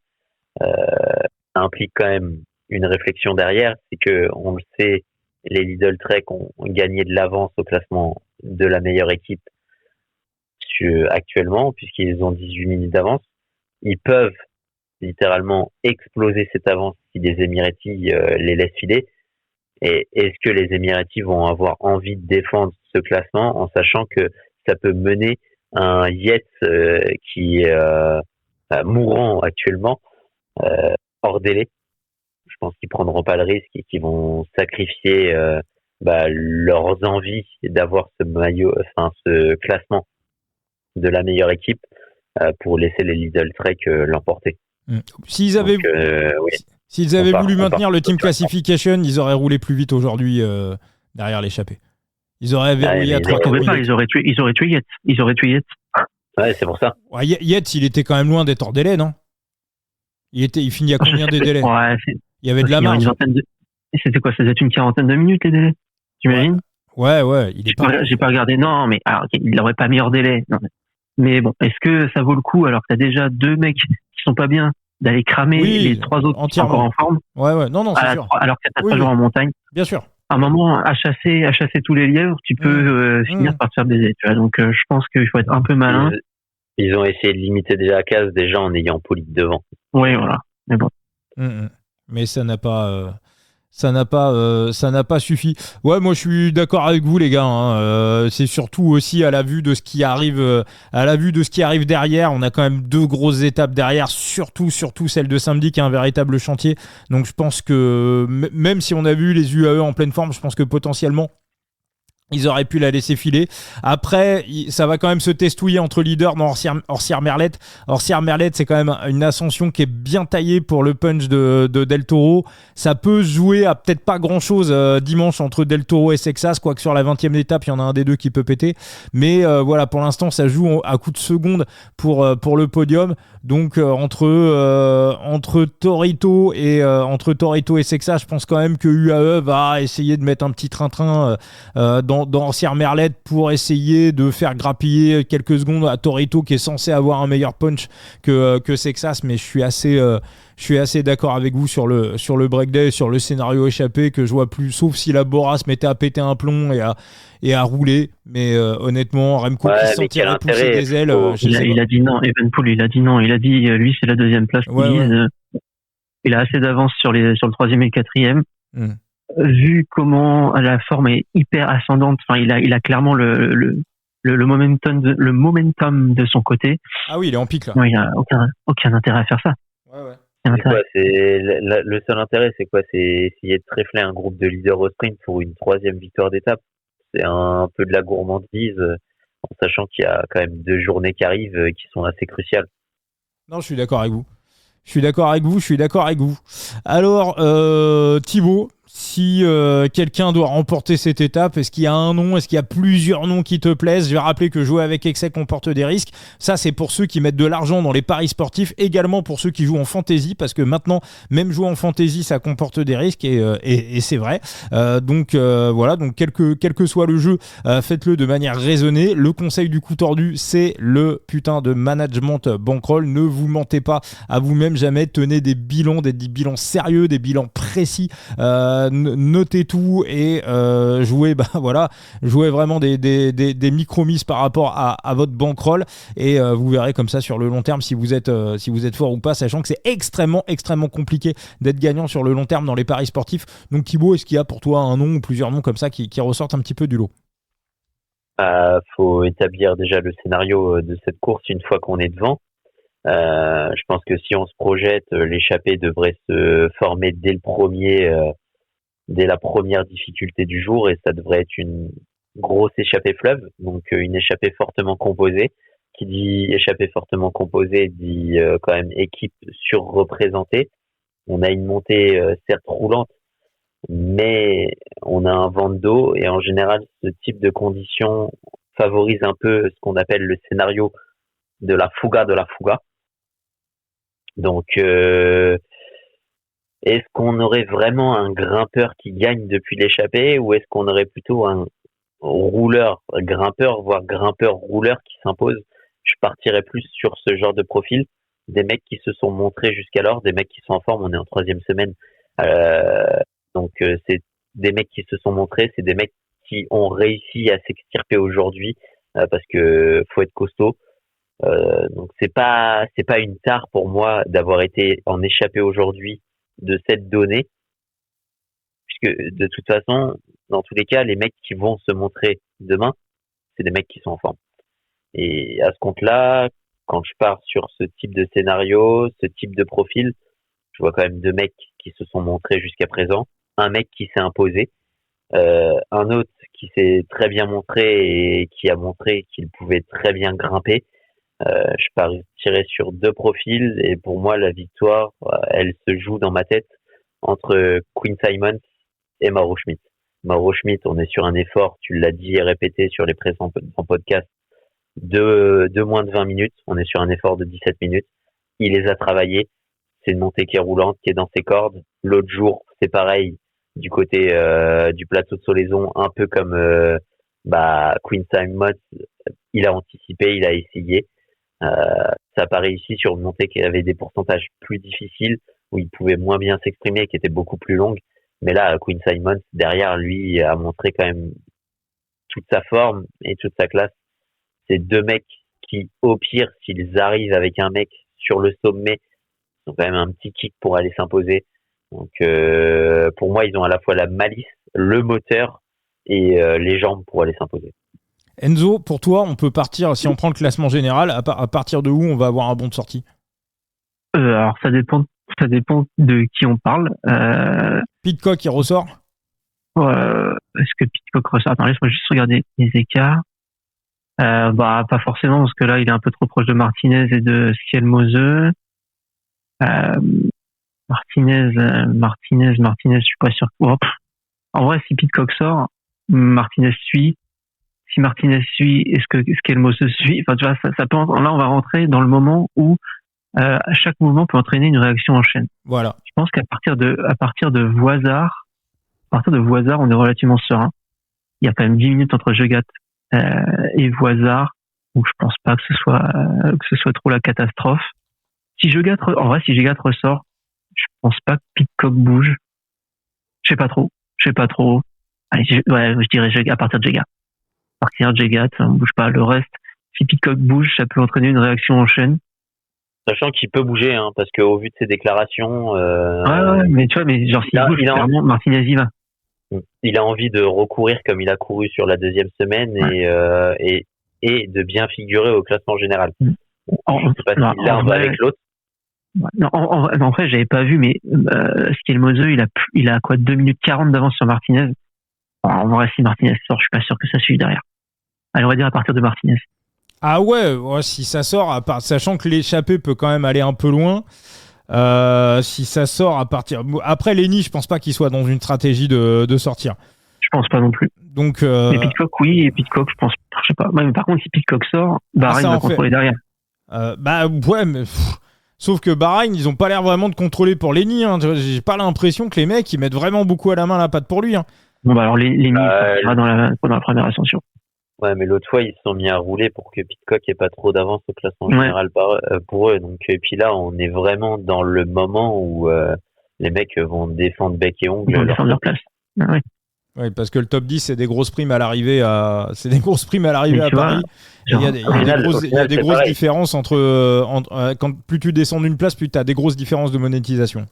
Ça implique quand même une réflexion derrière, c'est que on le sait, les Lidl Trek ont gagné de l'avance au classement de la meilleure équipe actuellement, puisqu'ils ont 18 minutes d'avance. Ils peuvent littéralement exploser cette avance si les Emiratis les laissent filer. Et est-ce que les Emiratis vont avoir envie de défendre ce classement en sachant que ça peut mener un Yates qui est mourant actuellement, hors délai? Je pense qu'ils prendront pas le risque et qu'ils vont sacrifier leurs envies d'avoir ce maillot, ce classement de la meilleure équipe pour laisser les Lidl Trek l'emporter.
S'ils avaient, s'ils avaient voulu maintenir le team classification, ils auraient roulé plus vite aujourd'hui derrière l'échappée. Ils auraient verrouillé à 3-4 minutes.
Ils auraient tué Yates.
Ouais, c'est pour ça.
Ouais, Yates, il était quand même loin d'être hors délai, non? Il finit à combien des délais? Il y avait de la marge.
C'était quoi? Ça faisait une 40aine de minutes, les délais? T'imagines?
Ouais.
J'ai pas regardé. Non, mais alors, il l'aurait pas mis hors délai. Non, mais bon, est-ce que ça vaut le coup alors que t'as déjà 2 mecs qui sont pas bien d'aller cramer les 3 autres qui sont encore en forme?
Ouais. Non, c'est sûr.
Alors que t'as 3 jours en montagne.
Bien sûr.
À un moment, à chasser tous les lièvres, tu peux finir par te faire baiser. Tu vois. Donc, je pense qu'il faut être un peu malin.
Ils ont essayé de limiter déjà la casse déjà en ayant Poli devant.
Oui, voilà. Mais bon.
Mais ça n'a pas suffi. Ouais, moi je suis d'accord avec vous les gars. C'est surtout aussi à la vue de ce qui arrive, derrière. On a quand même 2 grosses étapes derrière, surtout celle de samedi qui est un véritable chantier. Donc je pense que même si on a vu les UAE en pleine forme, je pense que potentiellement Ils auraient pu la laisser filer. Après, ça va quand même se testouiller entre leaders dans Orsière-Merlette. Orsière-Merlette, c'est quand même une ascension qui est bien taillée pour le punch de Del Toro. Ça peut se jouer à peut-être pas grand-chose dimanche entre Del Toro et Sexas, quoique sur la 20e étape, il y en a un des deux qui peut péter. Mais voilà, pour l'instant, ça joue à coup de seconde pour le podium. Donc entre Torito et Sexas, je pense quand même que UAE va essayer de mettre un petit train-train dans Orsière-Merlette pour essayer de faire grappiller quelques secondes à Torito, qui est censé avoir un meilleur punch que Sexas. Mais je suis assez d'accord avec vous sur le breakday, sur le scénario échappé, que je vois plus, sauf si la Bora se mettait à péter un plomb et à rouler. Mais honnêtement, Remco qui se sentirait pousser des ailes.
Il a dit non, Evenepoel, il a dit non. Il a dit, lui, c'est la deuxième place. Il a assez d'avance sur le troisième et le quatrième. Vu comment la forme est hyper ascendante, enfin, il a clairement le momentum de son côté.
Ah oui, il est en pic là.
Non, il a aucun intérêt à faire ça.
Ouais. Le seul intérêt, c'est quoi? C'est essayer de tréfler un groupe de leaders au sprint pour une 3e victoire d'étape. C'est un peu de la gourmandise, en sachant qu'il y a quand même 2 journées qui arrivent qui sont assez cruciales.
Non, je suis d'accord avec vous. Alors, Thibaut, si quelqu'un doit remporter cette étape, est-ce qu'il y a un nom, est-ce qu'il y a plusieurs noms qui te plaisent? Je vais rappeler que jouer avec Excel comporte des risques. Ça, c'est pour ceux qui mettent de l'argent dans les paris sportifs, également pour ceux qui jouent en fantasy, parce que maintenant, même jouer en fantasy, ça comporte des risques, et c'est vrai. Donc voilà, donc quel que soit le jeu, faites-le de manière raisonnée. Le conseil du coup tordu, c'est le putain de management bankroll. Ne vous mentez pas à vous-même jamais. Tenez des bilans sérieux, des bilans précis. Notez tout et jouez vraiment des micro-mises par rapport à votre bankroll, et vous verrez comme ça sur le long terme si vous êtes fort ou pas, sachant que c'est extrêmement compliqué d'être gagnant sur le long terme dans les paris sportifs. Donc Thibaut, est-ce qu'il y a pour toi un nom ou plusieurs noms comme ça qui ressortent un petit peu du lot?
Faut établir déjà le scénario de cette course une fois qu'on est devant. Je pense que si on se projette, l'échappée devrait se former dès la première difficulté du jour, et ça devrait être une grosse échappée fleuve, donc une échappée fortement composée. Qui dit échappée fortement composée dit quand même équipe surreprésentée. On a une montée certes roulante, mais on a un vent de dos, et en général ce type de conditions favorise un peu ce qu'on appelle le scénario de la fuga. Donc est-ce qu'on aurait vraiment un grimpeur qui gagne depuis l'échappée, ou est-ce qu'on aurait plutôt un rouleur grimpeur, voire grimpeur rouleur qui s'impose? Je partirais plus sur ce genre de profil, des mecs qui se sont montrés jusqu'alors, des mecs qui sont en forme. On est en 3e semaine, donc c'est des mecs qui se sont montrés, c'est des mecs qui ont réussi à s'extirper aujourd'hui, parce que faut être costaud. Donc c'est pas une tare pour moi d'avoir été en échappée aujourd'hui de cette donnée, puisque de toute façon, dans tous les cas, les mecs qui vont se montrer demain, c'est des mecs qui sont en forme. Et à ce compte-là, quand je pars sur ce type de scénario, ce type de profil, je vois quand même 2 mecs qui se sont montrés jusqu'à présent, un mec qui s'est imposé, un autre qui s'est très bien montré et qui a montré qu'il pouvait très bien grimper. Je partirais sur 2 profils, et pour moi la victoire, elle se joue dans ma tête entre Quinn Simmons et Mauro Schmid. Mauro Schmid, on est sur un effort, tu l'as dit et répété sur les précédents podcasts, de moins de 20 minutes, on est sur un effort de 17 minutes. Il les a travaillés, c'est une montée qui est roulante, qui est dans ses cordes. L'autre jour, c'est pareil, du côté du plateau de Solaison, un peu comme Quinn Simmons, il a anticipé, il a essayé. Ça apparaît ici sur une montée qui avait des pourcentages plus difficiles, où il pouvait moins bien s'exprimer, qui était beaucoup plus longue. Mais là, Quinn Simmons, derrière lui, a montré quand même toute sa forme et toute sa classe. C'est 2 mecs qui, au pire, s'ils arrivent avec un mec sur le sommet, ont quand même un petit kick pour aller s'imposer. Donc, pour moi, ils ont à la fois la malice, le moteur et les jambes pour aller s'imposer.
Enzo, pour toi, on peut partir, si on prend le classement général, à partir de où on va avoir un bon de sortie?
Alors ça dépend de qui on parle.
Pidcock, il ressort?
est-ce que Pidcock ressort? Attends, laisse-moi juste regarder les écarts. Pas forcément, parce que là, il est un peu trop proche de Martinez et de Scielmose. Martinez, je suis pas sûr. En vrai, si Pidcock sort, Martinez suit. Si Martinez suit, est-ce que Scielmose suit? Enfin, tu vois, ça peut, là, on va rentrer dans le moment où chaque mouvement peut entraîner une réaction en chaîne.
Voilà.
Je pense qu'à partir de Voisard, on est relativement serein. Il y a quand même 10 minutes entre Jegat et Voisard, donc je pense pas que ce soit trop la catastrophe. Si Jegat ressort, je pense pas que Pidcock bouge. Je sais pas trop. Allez, je dirais Jegat, à partir de Jegat. À partir de Jegat, on bouge pas. Le reste, si Pidcock bouge, ça peut entraîner une réaction en chaîne.
Sachant qu'il peut bouger, hein, parce qu'au vu de ses déclarations...
mais tu vois, genre s'il bouge, clairement, Martinez y va.
Il a envie de recourir comme il a couru sur la deuxième semaine et de bien figurer au classement général. Je ne sais pas s'il l'un va avec l'autre.
Non, en fait, j'avais pas vu, mais Scielmose, il a quoi, 2 minutes 40 d'avance sur Martinez. En vrai, si Martinez sort, je suis pas sûr que ça suive derrière. Alors, on va dire à partir de Martinez.
Ah ouais, si ça sort, sachant que l'échappée peut quand même aller un peu loin, si ça sort à partir... Après, Lenny, je pense pas qu'il soit dans une stratégie de sortir.
Je pense pas non plus.
Donc,
Mais Pidcock, oui, et Pidcock, je pense... Je sais pas. Mais par contre, si Pidcock sort, Bahreïn va contrôler derrière.
Ouais, mais... Sauf que Bahreïn, ils ont pas l'air vraiment de contrôler pour Lenny. Hein. J'ai pas l'impression que les mecs, ils mettent vraiment beaucoup à la main la patte pour lui. Hein.
Bon, alors Lenny sortira dans la première ascension.
Ouais, mais l'autre fois, ils se sont mis à rouler pour que Pidcock ait pas trop d'avance au classement général pour eux. Donc, et puis là, on est vraiment dans le moment où les mecs vont défendre bec et ongle.
Ils vont défendre leur place. Ah, ouais.
Oui, parce que le top 10, c'est des grosses primes à l'arrivée à Paris. Il y a des grosses différences quand plus tu descends d'une place, plus tu as des grosses différences de monétisation.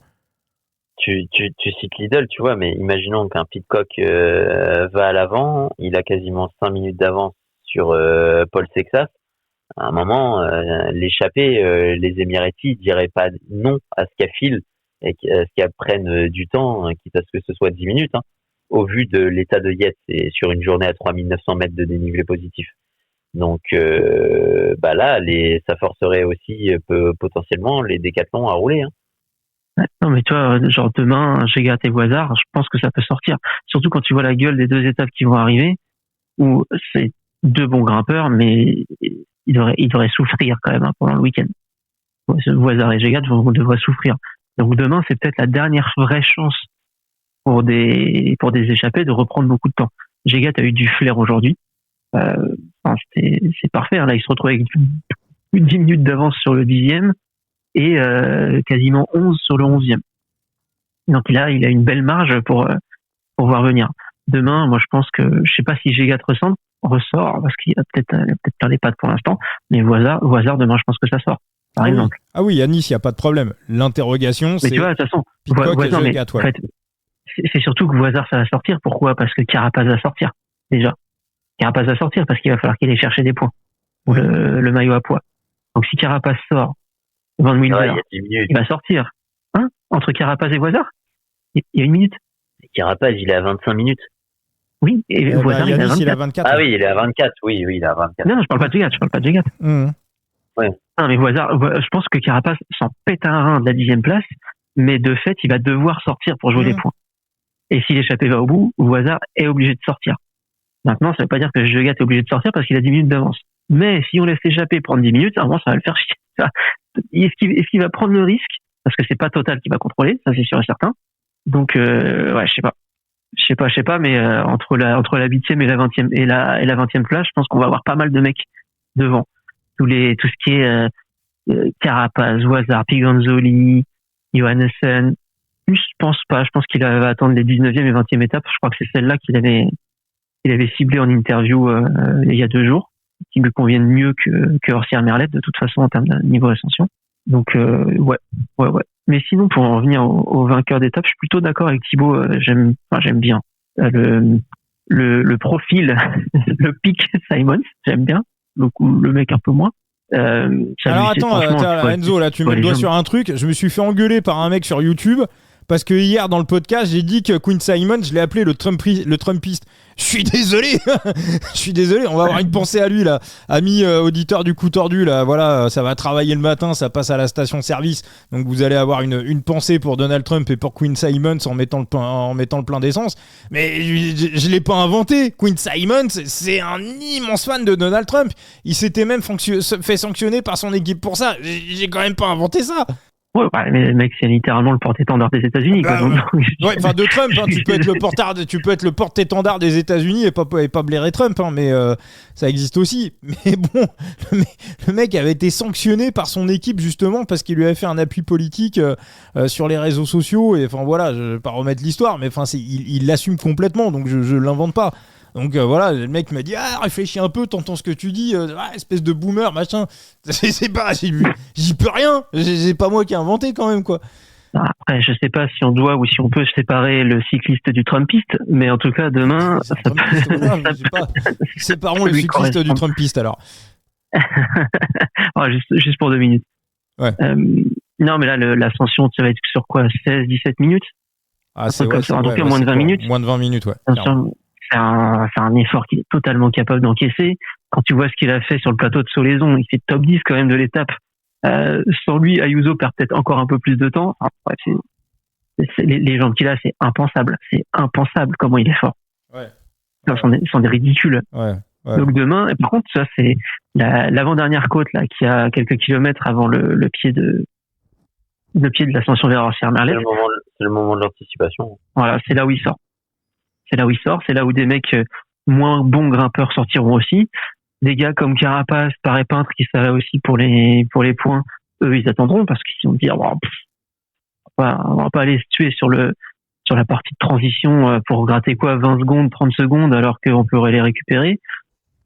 Tu cites Lidl, tu vois, mais imaginons qu'un Pidcock va à l'avant, il a quasiment 5 minutes d'avance sur Paul Sexas. À un moment, l'échappée, les Emiratis diraient pas non à ce qu'elle file et à ce qu'elle prenne du temps, quitte à ce que ce soit 10 minutes, hein, au vu de l'état de Yates et sur une journée à 3900 mètres de dénivelé positif. Donc là, ça forcerait aussi potentiellement les décathlons à rouler. Hein.
Non, mais tu vois, genre demain, Jegat et Voisard, je pense que ça peut sortir. Surtout quand tu vois la gueule des 2 étapes qui vont arriver, où c'est 2 bons grimpeurs, mais ils devraient souffrir quand même pendant le week-end. Voisard et Jegat devraient souffrir. Donc demain, c'est peut-être la dernière vraie chance pour des échappés de reprendre beaucoup de temps. Jegat a eu du flair aujourd'hui. C'est parfait. Hein. Là, il se retrouve avec plus de 10 minutes d'avance sur le 10e. Et quasiment 11 sur le 11e. Donc là, il a une belle marge pour voir venir. Demain, moi je pense que, je sais pas si Jegat ressort, parce qu'il a peut-être plein les pattes pour l'instant, mais Voisard, demain je pense que ça sort, par exemple.
Ah oui, à Nice, il n'y a pas de problème. L'interrogation, c'est...
Mais tu vois, de toute façon,
Jegat,
en fait, c'est surtout que Voisard, ça va sortir. Pourquoi? Parce que Carapaz va sortir, déjà. Carapaz va sortir parce qu'il va falloir qu'il aille chercher des points. Ou le maillot à poids. Donc si Carapaz sort, Van Wilder, il va sortir. Hein? Entre Carapaz et Voisard, il y a 1 minute.
Carapaz, il est à 25 minutes.
Oui, et Voisard, il est à 24.
Ah oui, il est à 24. Oui, il est à 24.
Non, je parle pas de Jegat.
Ouais.
Non, mais Voisard, je pense que Carapaz s'en pète un rein de la 10e place, mais de fait, il va devoir sortir pour jouer les points. Et si l'échappée va au bout, Voisard est obligé de sortir. Maintenant, ça veut pas dire que Jegat est obligé de sortir parce qu'il a 10 minutes d'avance. Mais si on laisse l'échappée prendre 10 minutes, à un moment, ça va le faire chier. Est-ce qu'il va prendre le risque? Parce que c'est pas Total qui va contrôler, ça c'est sûr et certain. Donc, ouais, je sais pas, mais entre la 8e et la 20e et la 20e place, je pense qu'on va avoir pas mal de mecs devant. Tout ce qui est Carapaz, Voisard, Piganzoli, Johannessen. Je pense pas. Je pense qu'il va attendre les 19e et 20e étapes. Je crois que c'est celle-là qu'il avait ciblé en interview il y a 2 jours, qui lui conviennent mieux que Orsière Merlet de toute façon en termes de niveau ascension. Donc ouais. Mais sinon, pour en revenir au vainqueur d'étape, je suis plutôt d'accord avec Thibaut. J'aime bien le profil, le pic Simons. J'aime bien. Le mec un peu moins.
Alors attends, Enzo, là tu mets le doigt sur un truc. Je me suis fait engueuler par un mec sur YouTube parce que hier dans le podcast j'ai dit que Quinn Simons, je l'ai appelé le Trumpiste. Je suis désolé, on va avoir une pensée à lui là, ami auditeur du coup tordu là, voilà, ça va travailler le matin, ça passe à la station-service, donc vous allez avoir une pensée pour Donald Trump et pour Quinn Simons en mettant le plein d'essence, mais je l'ai pas inventé. Quinn Simons, c'est un immense fan de Donald Trump, il s'était même fait sanctionner par son équipe pour ça, j'ai quand même pas inventé ça.
Ouais, mais mec, c'est littéralement le porte-étendard des États-Unis.
Bah, ouais, enfin de Trump, hein, tu peux être le porte-étendard des États-Unis et pas blairer Trump, hein, mais ça existe aussi. Mais bon, le mec avait été sanctionné par son équipe justement parce qu'il lui avait fait un appui politique sur les réseaux sociaux. Et enfin voilà, je vais pas remettre l'histoire, mais enfin il l'assume complètement, donc je l'invente pas. Donc voilà, le mec m'a dit réfléchis un peu, t'entends ce que tu dis, espèce de boomer, machin. C'est pas, j'y peux rien, c'est pas moi qui ai inventé quand même quoi.
Après, je sais pas si on doit ou si on peut séparer le cycliste du Trumpiste, mais en tout cas demain,
séparons le cycliste du Trumpiste alors.
juste pour 2 minutes.
Ouais.
Non, mais là, l'ascension, ça va être sur quoi, 16-17 minutes.
C'est vrai,
en tout cas, moins de 20 minutes.
Moins de 20 minutes, ouais.
C'est un effort qu'il est totalement capable d'encaisser. Quand tu vois ce qu'il a fait sur le plateau de Solaison, il fait top 10 quand même de l'étape. Sans lui, Ayuso perd peut-être encore un peu plus de temps. Enfin, les jambes qu'il a, c'est impensable. C'est impensable comment il est fort.
Ouais.
C'en est ridicule.
Ouais.
Donc demain, et par contre, ça c'est l'avant-dernière côte là, qui a quelques kilomètres avant le pied de l'ascension vers Orsières-Merlette.
C'est le moment de l'anticipation.
Voilà, c'est là où il sort. C'est là où des mecs moins bons grimpeurs sortiront aussi. Des gars comme Carapace, Paré Peintre, qui sont là aussi pour les points, eux, ils attendront parce qu'ils vont dire, on va pas aller se tuer sur la partie de transition pour gratter 20 secondes, 30 secondes, alors qu'on pourrait les récupérer.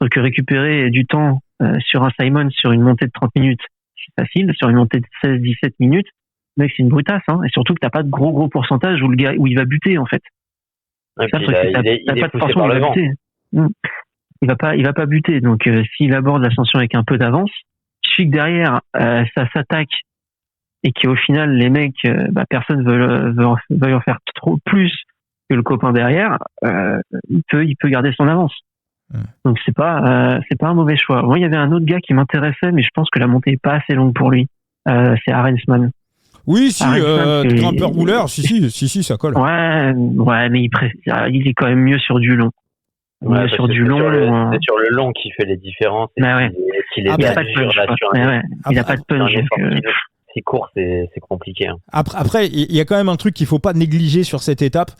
Donc, récupérer du temps sur un Simon, sur une montée de 30 minutes, c'est facile. Sur une montée de 16-17 minutes, mec, c'est une brutasse, hein. Et surtout que t'as pas de gros pourcentage où il va buter, en fait.
Ouais, il est poussé par le vent.
Il va pas buter. Donc s'il aborde l'ascension avec un peu d'avance, il suffit que derrière ça s'attaque et qu'au final les mecs, personne veut en faire trop plus que le copain derrière, il peut garder son avance. Donc c'est pas un mauvais choix. Moi il y avait un autre gars qui m'intéressait, mais je pense que la montée est pas assez longue pour lui. C'est Arensman.
Oui, si, grimpeur rouleur, si, ça colle.
Ouais, mais il est quand même mieux sur du long.
Ouais, sur du long. C'est sur le long qui fait les différences.
Il n'a pas de punch. Il n'a pas de punch.
C'est court, c'est compliqué. Hein.
Après, il y a quand même un truc qu'il ne faut pas négliger sur cette étape,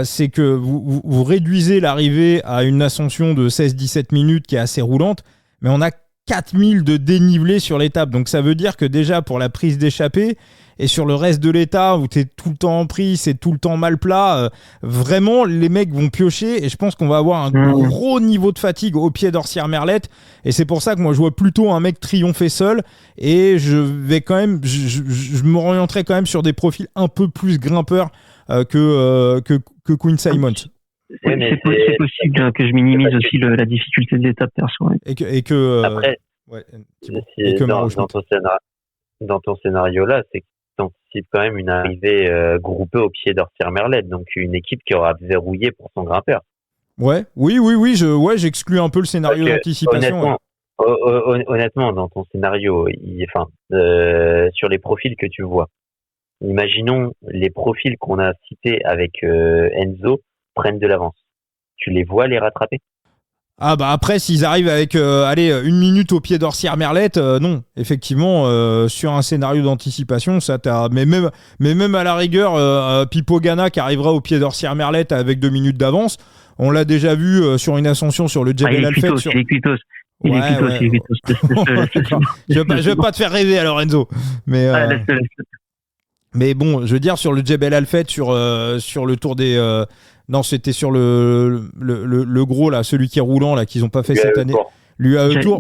c'est que vous réduisez l'arrivée à une ascension de 16-17 minutes qui est assez roulante, mais on a 4000 de dénivelé sur l'étape. Donc ça veut dire que déjà pour la prise d'échappée et sur le reste de l'état où t'es tout le temps en prise, c'est tout le temps mal plat, vraiment les mecs vont piocher et je pense qu'on va avoir un gros niveau de fatigue au pied d'Orsières-Merlette et c'est pour ça que moi je vois plutôt un mec triompher seul et je vais quand même, je m'orienterai quand même sur des profils un peu plus grimpeurs que Quinn Simons.
C'est possible que je minimise aussi la difficulté de l'étape perso.
Et que
après, dans ton scénario là, c'est que t'anticipes quand même une arrivée groupée au pied d'Orsières-Merlette, donc une équipe qui aura verrouillé pour son grimpeur.
Oui, j'exclus un peu le scénario d'anticipation.
Honnêtement, dans ton scénario, sur les profils que tu vois, imaginons les profils qu'on a cités avec Enzo prennent de l'avance. Tu les vois les rattraper?
Ah bah après s'ils arrivent avec 1 minute au pied d'Orsières-Merlette, non, effectivement sur un scénario d'anticipation ça t'as mais même à la rigueur Pipo Ganna qui arrivera au pied d'Orsières-Merlette avec 2 minutes d'avance, on l'a déjà vu sur une ascension sur le Djebel Alfet.
Il est cuitos.
Je vais pas te faire rêver alors Enzo, mais mais bon, je veux dire sur le Djebel Alfet sur le tour des non, c'était sur le gros là, celui qui est roulant là qu'ils ont pas fait cette année. L'UAE Tour.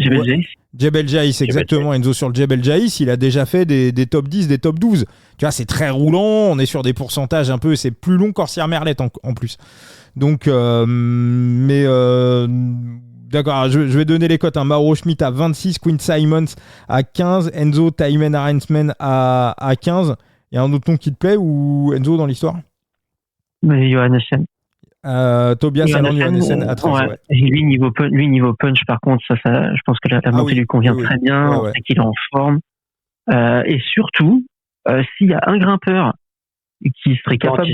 Djebel Jaïs, exactement. Enzo sur le Djebel Jaïs, il a déjà fait des top 10, des top 12. Tu vois, c'est très roulant, on est sur des pourcentages un peu, c'est plus long qu'Orsières-Merlette en plus. Donc d'accord, je vais donner les cotes. Mauro Schmidt à 26, Quinn Simons à 15, Enzo Thymen Arensman à 15. Il y a un autre nom qui te plaît ou Enzo dans l'histoire?
Mais Johannessen.
Tobias Allan Johannessen à 13. Ouais.
Et lui, niveau punch, par contre, ça, je pense que la montée lui convient très bien,
ouais.
et qu'il est en forme. Et surtout, s'il y a un grimpeur qui serait capable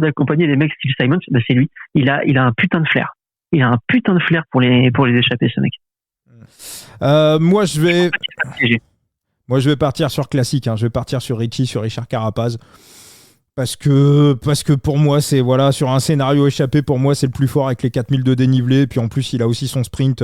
d'accompagner les mecs Steve Simons, bah c'est lui. Il a un putain de flair. Il a un putain de flair pour les échapper, ce mec.
Moi, je vais partir sur classique. Je vais partir sur Richard Carapaz. Parce que pour moi, c'est sur un scénario échappé, pour moi, c'est le plus fort avec les 4000 de dénivelé. Puis en plus, il a aussi son sprint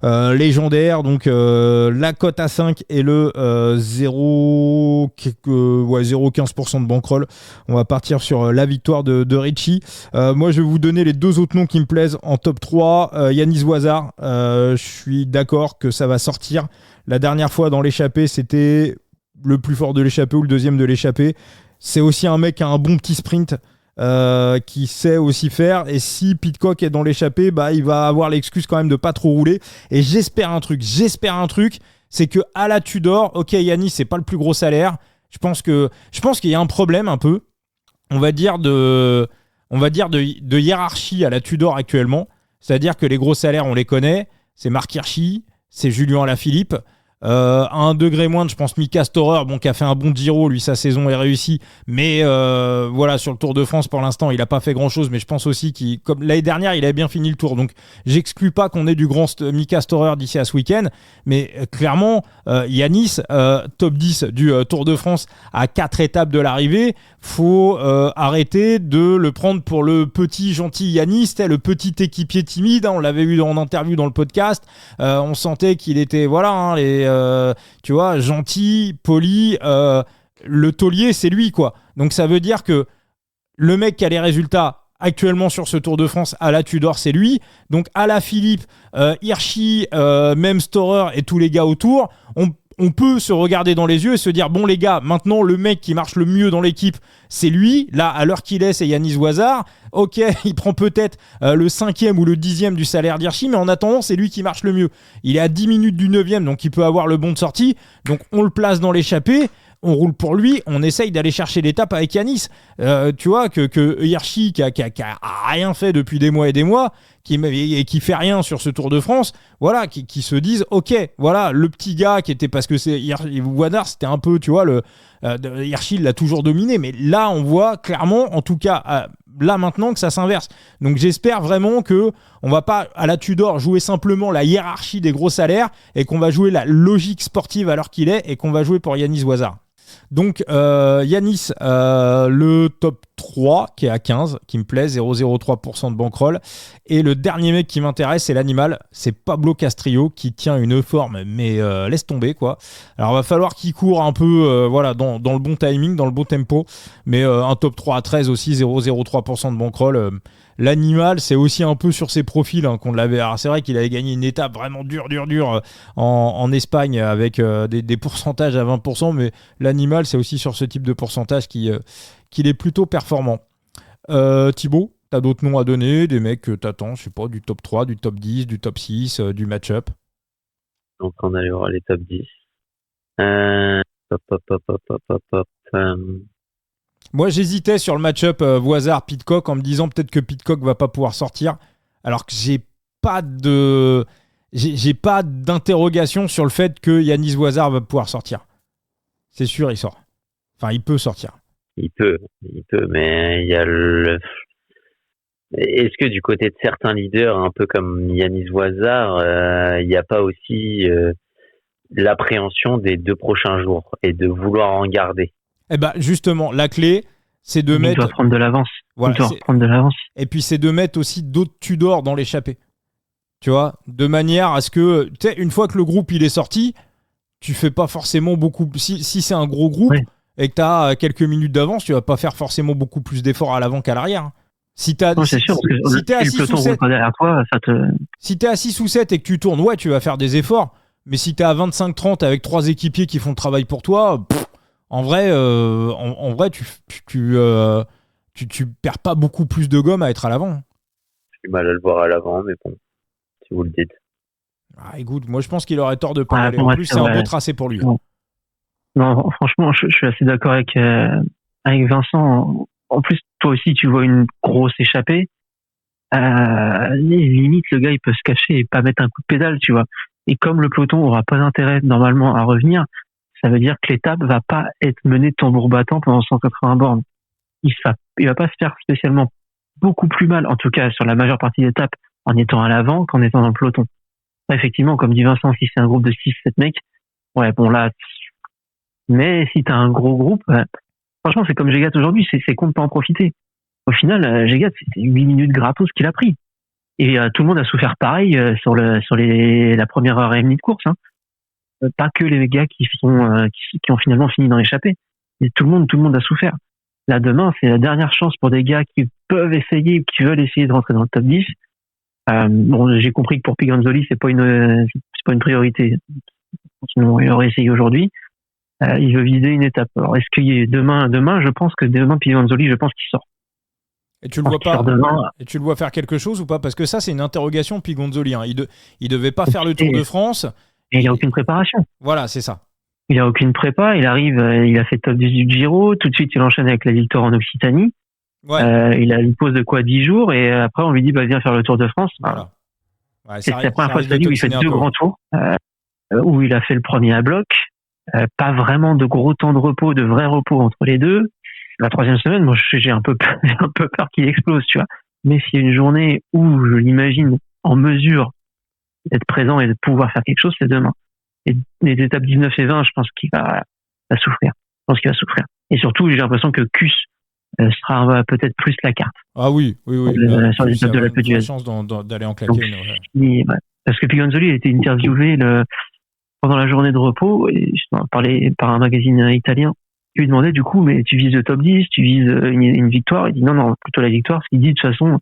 légendaire. Donc la cote à 5 et le 0,15% de bankroll. On va partir sur la victoire de Richie. Moi, je vais vous donner les deux autres noms qui me plaisent en top 3. Yanis Voisard. Je suis d'accord que ça va sortir. La dernière fois dans l'échappée, c'était le plus fort de l'échappée ou le deuxième de l'échappée. C'est aussi un mec qui a un bon petit sprint, qui sait aussi faire. Et si Pidcock est dans l'échappée, il va avoir l'excuse quand même de pas trop rouler. Et j'espère un truc, c'est que à la Tudor, ok, Yanis, c'est pas le plus gros salaire. Je pense qu'il y a un problème un peu, on va dire de hiérarchie à la Tudor actuellement. C'est-à-dire que les gros salaires, on les connaît. C'est Marc Hirschi, c'est Julien Alaphilippe. À un degré moindre, je pense Mika Storer, qui a fait un bon Giro, lui sa saison est réussie, mais sur le Tour de France pour l'instant il n'a pas fait grand chose, mais je pense aussi comme l'année dernière il avait bien fini le Tour, donc j'exclus pas qu'on ait du grand Mika Storer d'ici à ce week-end, mais clairement Yanis, top 10 du Tour de France à 4 étapes de l'arrivée, faut arrêter de le prendre pour le petit gentil Yanis, le petit équipier timide, on l'avait vu en interview dans le podcast, on sentait qu'il était gentil, poli, le taulier c'est lui quoi. Donc ça veut dire que le mec qui a les résultats actuellement sur ce Tour de France à la Tudor, c'est lui. Donc Alaphilippe, Hirschi, même Storer et tous les gars autour, on peut se regarder dans les yeux et se dire bon les gars, maintenant le mec qui marche le mieux dans l'équipe c'est lui, là à l'heure qu'il est c'est Yanis Voisard, ok il prend peut-être le 5e ou le 10e du salaire d'Hirschi, mais en attendant c'est lui qui marche le mieux, il est à 10 minutes du 9e donc il peut avoir le bon de sortie, donc on le place dans l'échappée, on roule pour lui, on essaye d'aller chercher l'étape avec Yanis. Tu vois, que Hirschi, qui a rien fait depuis des mois et des mois, qui fait rien sur ce Tour de France, voilà, qui se disent, ok, voilà, le petit gars qui était, parce que Voisard, c'était un peu, tu vois, Hirschi l'a toujours dominé, mais là, on voit clairement, en tout cas, là maintenant, que ça s'inverse. Donc j'espère vraiment que on va pas à la Tudor jouer simplement la hiérarchie des gros salaires et qu'on va jouer la logique sportive à l'heure qu'il est et qu'on va jouer pour Yanis Voisard. Donc Yanis, le top 3 qui est à 15, qui me plaît, 0,03% de bankroll. Et le dernier mec qui m'intéresse, c'est l'animal, c'est Pablo Castrillo qui tient une forme, mais laisse tomber quoi. Alors il va falloir qu'il court un peu dans le bon timing, dans le bon tempo, mais un top 3 à 13 aussi, 0,03% de bankroll. L'animal, c'est aussi un peu sur ses profils qu'on l'avait. Alors c'est vrai qu'il avait gagné une étape vraiment dure en Espagne avec des pourcentages à 20%, mais l'animal, c'est aussi sur ce type de pourcentage qu'il est plutôt performant. Thibaut, t'as d'autres noms à donner, des mecs que t'attends, je sais pas, du top 3, du top 10, du top 6, du match-up?
Donc on allait voir les top 10.
Moi, j'hésitais sur le match-up Voisard-Pidcock en me disant peut-être que Pidcock va pas pouvoir sortir, alors que j'ai pas d'interrogation sur le fait que Yanis Voisard va pouvoir sortir. C'est sûr, il sort. Enfin, il peut sortir.
Il peut, mais il y a Est-ce que du côté de certains leaders, un peu comme Yanis Voisard, il n'y a pas aussi l'appréhension des 2 prochains jours et de vouloir en garder?
Eh ben justement, la clé, c'est de mettre.
Il doit prendre de l'avance.
Voilà,
il doit prendre de l'avance.
Et puis c'est de mettre aussi d'autres Tudors dans l'échappée. Tu vois, de manière à ce que, tu sais, une fois que le groupe il est sorti, tu fais pas forcément beaucoup. Si c'est un gros groupe et que tu as quelques minutes d'avance, tu vas pas faire forcément beaucoup plus d'efforts à l'avant qu'à l'arrière. Si t'as,
non, c'est sûr, parce que
si t'es à 6 ou 7
derrière toi, ça te.
Si t'es à 6 ou 7 et que tu tournes, ouais, tu vas faire des efforts. Mais si t'es à 25-30 avec 3 équipiers qui font le travail pour toi, en vrai, tu perds pas beaucoup plus de gomme à être à l'avant.
J'ai du mal à le voir à l'avant, mais bon, si vous le dites.
Ah, écoute, moi je pense qu'il aurait tort de pas y aller. En plus, c'est un beau tracé pour lui.
Non, franchement, je suis assez d'accord avec Vincent. En plus, toi aussi, tu vois une grosse échappée. Limite, le gars, il peut se cacher et pas mettre un coup de pédale, tu vois. Et comme le peloton aura pas d'intérêt normalement à revenir, ça veut dire que l'étape va pas être menée tambour battant pendant 180 bornes. Il va pas se faire spécialement beaucoup plus mal, en tout cas sur la majeure partie de l'étape, en étant à l'avant qu'en étant dans le peloton. Effectivement, comme dit Vincent, si c'est un groupe de 6-7 mecs, ouais, bon là, mais si t'as un gros groupe, franchement, c'est comme Gégat aujourd'hui, c'est con de pas en profiter. Au final, Gégat, c'était 8 minutes gratos qu'il a pris. Et tout le monde a souffert pareil sur la première heure et demie de course. Hein. Pas que les gars qui ont finalement fini dans l'échappée. Mais tout le monde a souffert. Là, demain, c'est la dernière chance pour des gars qui peuvent essayer, qui veulent essayer de rentrer dans le top 10. Bon, j'ai compris que pour Piganzoli, c'est pas une priorité. Sinon, il aurait essayé aujourd'hui. Il veut viser une étape. Alors, est-ce qu'il y a demain, je pense que demain, Piganzoli, je pense qu'il sort.
Et tu le vois pas. Et tu le vois faire quelque chose ou pas? Parce que ça, c'est une interrogation, Piganzoli. Hein. Il devait pas faire le Tour de France.
Et il a aucune préparation.
Voilà, c'est ça.
Il a aucune prépa. Il arrive, il a fait top 10 du Giro. Tout de suite, il enchaîne avec la victoire en Occitanie. Ouais. Il a une pause de 10 jours et après, on lui dit, viens faire le Tour de France.
Voilà. Ouais,
c'est la première fois de sa vie où il fait 2 grands tours, où il a fait le premier à bloc. Pas vraiment de gros temps de repos, de vrai repos entre les deux. La 3e semaine, moi, j'ai un peu peur qu'il explose, tu vois. Mais s'il y a une journée où je l'imagine en mesure d'être présent et de pouvoir faire quelque chose, c'est demain. Et les étapes 19 et 20, je pense qu'il va souffrir. Je pense qu'il va souffrir. Et surtout, j'ai l'impression que Kuss sera peut-être plus la carte.
Ah oui.
Sur les étapes de la Côte d'Huez.
Chance d'aller en claquer une.
Ouais. Parce que Piganzoli a été interviewé pendant la journée de repos et parlé par un magazine italien. Je lui demandais du coup, mais tu vises le top 10, tu vises une victoire? Il dit non, plutôt la victoire. Parce qu'il dit de toute façon,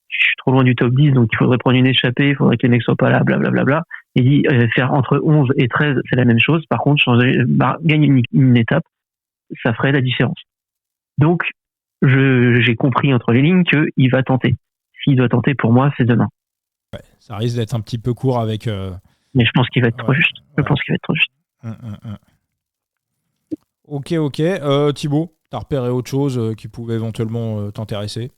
je suis trop loin du top 10, donc il faudrait prendre une échappée, il faudrait que les mecs soient pas là, blablabla. Il dit faire entre 11 et 13, c'est la même chose. Par contre, gagner une étape, ça ferait la différence. Donc, j'ai compris entre les lignes qu'il va tenter. S'il doit tenter, pour moi, c'est demain.
Ouais, ça risque d'être un petit peu court avec...
Mais je pense qu'il va être trop juste. Je pense qu'il va être trop juste.
Ok. Thibaut, t'as repéré autre chose qui pouvait éventuellement t'intéresser?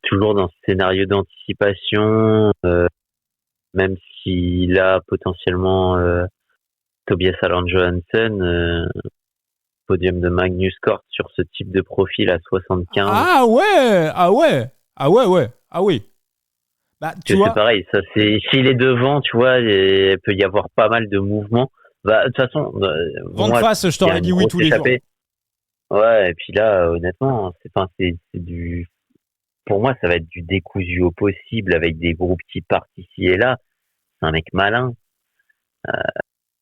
Toujours dans ce scénario d'anticipation, même s'il a potentiellement Tobias Allan Johansson, podium de Magnus Cort sur ce type de profil à 75.
Ah oui. Bah, tu vois,
c'est pareil, ça c'est s'il est devant, tu vois, il peut y avoir pas mal de mouvements. Bah, de toute façon,
vent de face, je t'aurais dit oui tous les jours.
Ouais, et puis là, honnêtement, c'est du. Pour moi, ça va être du décousu au possible avec des groupes qui partent ici et là. C'est un mec malin.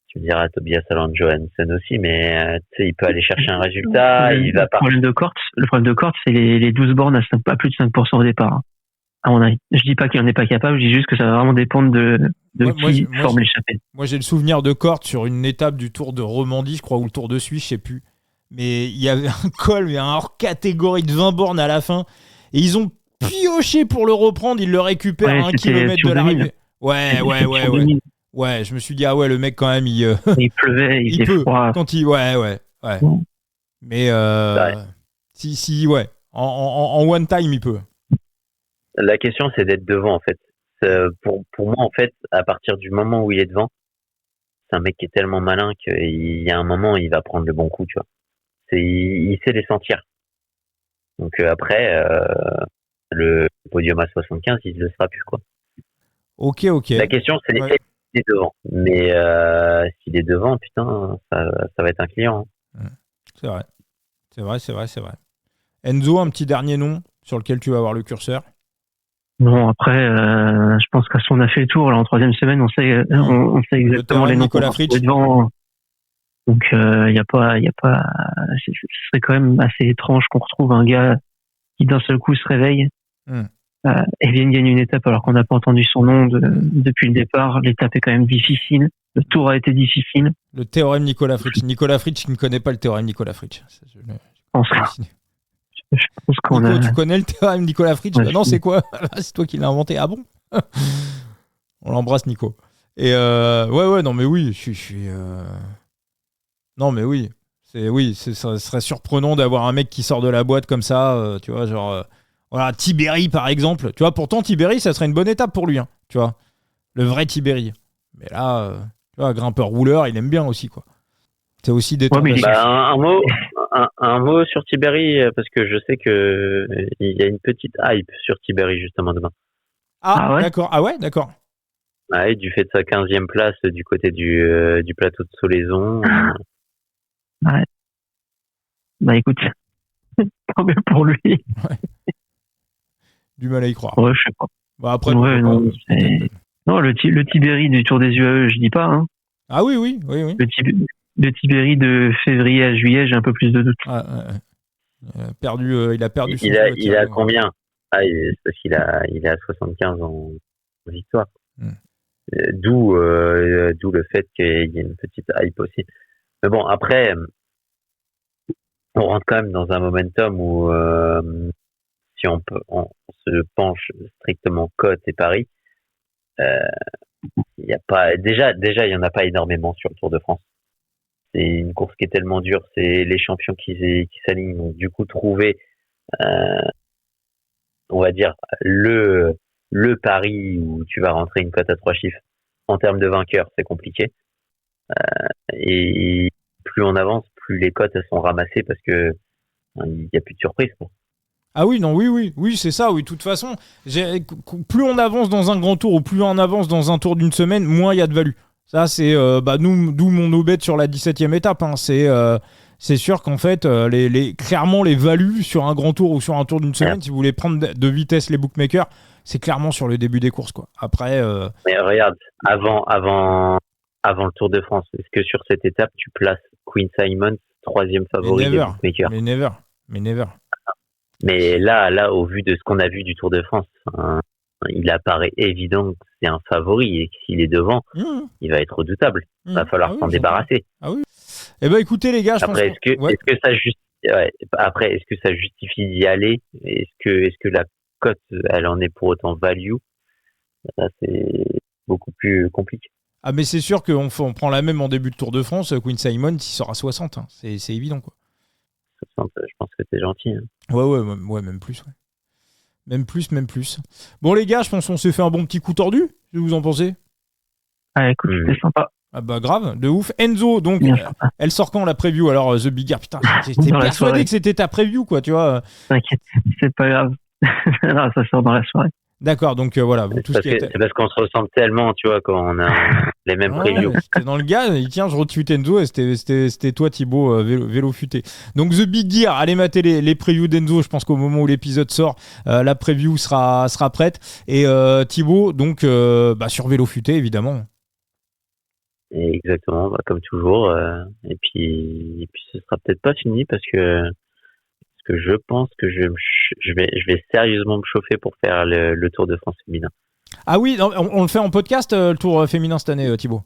Tu me diras Tobias Allan Johansson aussi, mais tu sais, il peut aller chercher un résultat. Le problème de
Cort, c'est les 12 bornes à plus de 5% au départ. Hein. À mon avis. Je dis pas qu'il en est pas capable, je dis juste que ça va vraiment dépendre de qui forme l'échappée.
Moi, j'ai le souvenir de Cort sur une étape du Tour de Romandie, je crois, ou le Tour de Suisse, je sais plus. Mais il y avait un col, il y a un hors catégorie de 20 bornes à la fin. Et ils ont pioché pour le reprendre, ils le récupèrent à 1 kilomètre de l'arrivée. Ouais. Ouais, je me suis dit, ah ouais, le mec, quand même, il
pleuvait, il était froid.
Quand ouais. Mais si, en one time, il peut.
La question, c'est d'être devant, en fait. Pour moi, en fait, à partir du moment où il est devant, c'est un mec qui est tellement malin qu'il y a un moment, il va prendre le bon coup, tu vois. Il sait les sentir. Donc après, le podium à 75, il ne le sera plus, quoi.
Ok.
La question, c'est s'il est devant. Mais s'il est devant, putain, ça va être un client.
Hein. C'est vrai. Enzo, un petit dernier nom sur lequel tu vas avoir le curseur?
Non, après, je pense qu'on a fait le tour. Là, en 3e semaine, on sait exactement les noms qu'on va trouver devant. Donc, il y a pas, ce serait quand même assez étrange qu'on retrouve un gars qui d'un seul coup se réveille et vient gagner une étape alors qu'on n'a pas entendu son nom depuis le départ. L'étape est quand même difficile. Le tour a été difficile.
Le théorème Nicolas Fritsch. Nicolas Fritsch qui ne connaît pas le théorème Nicolas Fritsch.
Je pense qu'on
Nico, tu connais le théorème Nicolas Fritsch? Non, c'est quoi? C'est toi qui l'as inventé. Ah bon? On l'embrasse, Nico. Et ouais, non, mais oui, je suis. Non, mais oui. Ça serait surprenant d'avoir un mec qui sort de la boîte comme ça, tu vois, genre. Voilà, Tibéri par exemple. Tu vois, pourtant, Tibéri, ça serait une bonne étape pour lui, hein, tu vois. Le vrai Tibéri. Mais là, tu vois, grimpeur rouleur, il aime bien aussi, quoi. C'est aussi des temps.
Ouais, mais
un mot sur Tibéri, parce que je sais que il y a une petite hype sur Tibéri justement demain.
Ah ouais
d'accord. Ah ouais, d'accord.
Ouais, du fait de sa 15e place du côté du plateau de Solaison.
Ouais. Bah écoute, tant mieux pour lui.
Du mal à y croire.
Ouais, je sais pas.
Bah après,
Ouais, non,
peut-être.
Non, le Tibéri du Tour des UAE, je dis pas. Hein.
Ah oui.
Le Tibéri de février à juillet, j'ai un peu plus de doutes.
Ouais. Il a perdu son
Il a combien? Parce qu'il est à 75 en victoire. D'où le fait qu'il y ait une petite hype aussi. Mais bon, après, on rentre quand même dans un momentum où si on se penche strictement côte et Paris, il y a pas déjà il y en a pas énormément sur le Tour de France. C'est une course qui est tellement dure, c'est les champions qui s'alignent. Donc du coup, trouver on va dire le pari où tu vas rentrer une cote à 3 chiffres en termes de vainqueurs, c'est compliqué. Et plus on avance, plus les cotes elles sont ramassées parce que il y a plus de surprise, quoi.
Ah oui, non, oui, c'est ça, oui. De toute façon, plus on avance dans un grand tour ou plus on avance dans un tour d'une semaine, moins il y a de value. Ça, c'est d'où mon no-bet sur la 17e étape. Hein. C'est sûr qu'en fait, clairement, les values sur un grand tour ou sur un tour d'une semaine, si vous voulez prendre de vitesse les bookmakers, c'est clairement sur le début des courses, quoi. Après.
Mais regarde, avant le Tour de France, est-ce que sur cette étape, tu places Queen Simon, 3e favori des bookmakers?
Mais never.
Mais là, au vu de ce qu'on a vu du Tour de France, il apparaît évident que c'est un favori et que s'il est devant, il va être redoutable. Il va falloir s'en débarrasser.
Ah oui. Eh ben écoutez les gars,
est-ce que ça justifie d'y aller? Est-ce que la cote, elle en est pour autant value? Là, c'est beaucoup plus compliqué.
Ah mais c'est sûr qu'on prend la même en début de Tour de France, Queen Simon, il sera 60, hein. C'est évident, quoi.
60, je pense que t'es gentil. Hein.
Ouais, même plus, ouais. Même plus. Bon les gars, je pense qu'on s'est fait un bon petit coup tordu. Qu'est-ce que vous en pensez?
Ah écoute, c'était sympa.
Ah bah grave, de ouf. Enzo, donc, elle sort quand la preview? Alors The Big Air, putain, j'étais persuadé que c'était ta preview, quoi, tu vois.
T'inquiète, c'est pas grave. Non, ça sort dans la soirée.
D'accord, donc voilà.
C'est parce qu'on se ressemble tellement, tu vois, quand on a les mêmes previews.
C'était dans le gars, il tient, je retweet Enzo, et c'était toi Thibaut, vélo futé. Donc The Big Gear, allez mater les previews d'Enzo, je pense qu'au moment où l'épisode sort, la preview sera prête. Et Thibaut, donc sur vélo futé, évidemment.
Exactement, comme toujours. Et puis ce sera peut-être pas fini parce que je pense que je vais sérieusement me chauffer pour faire le Tour de France féminin.
Ah oui, on le fait en podcast, le Tour féminin cette année, Thibaut.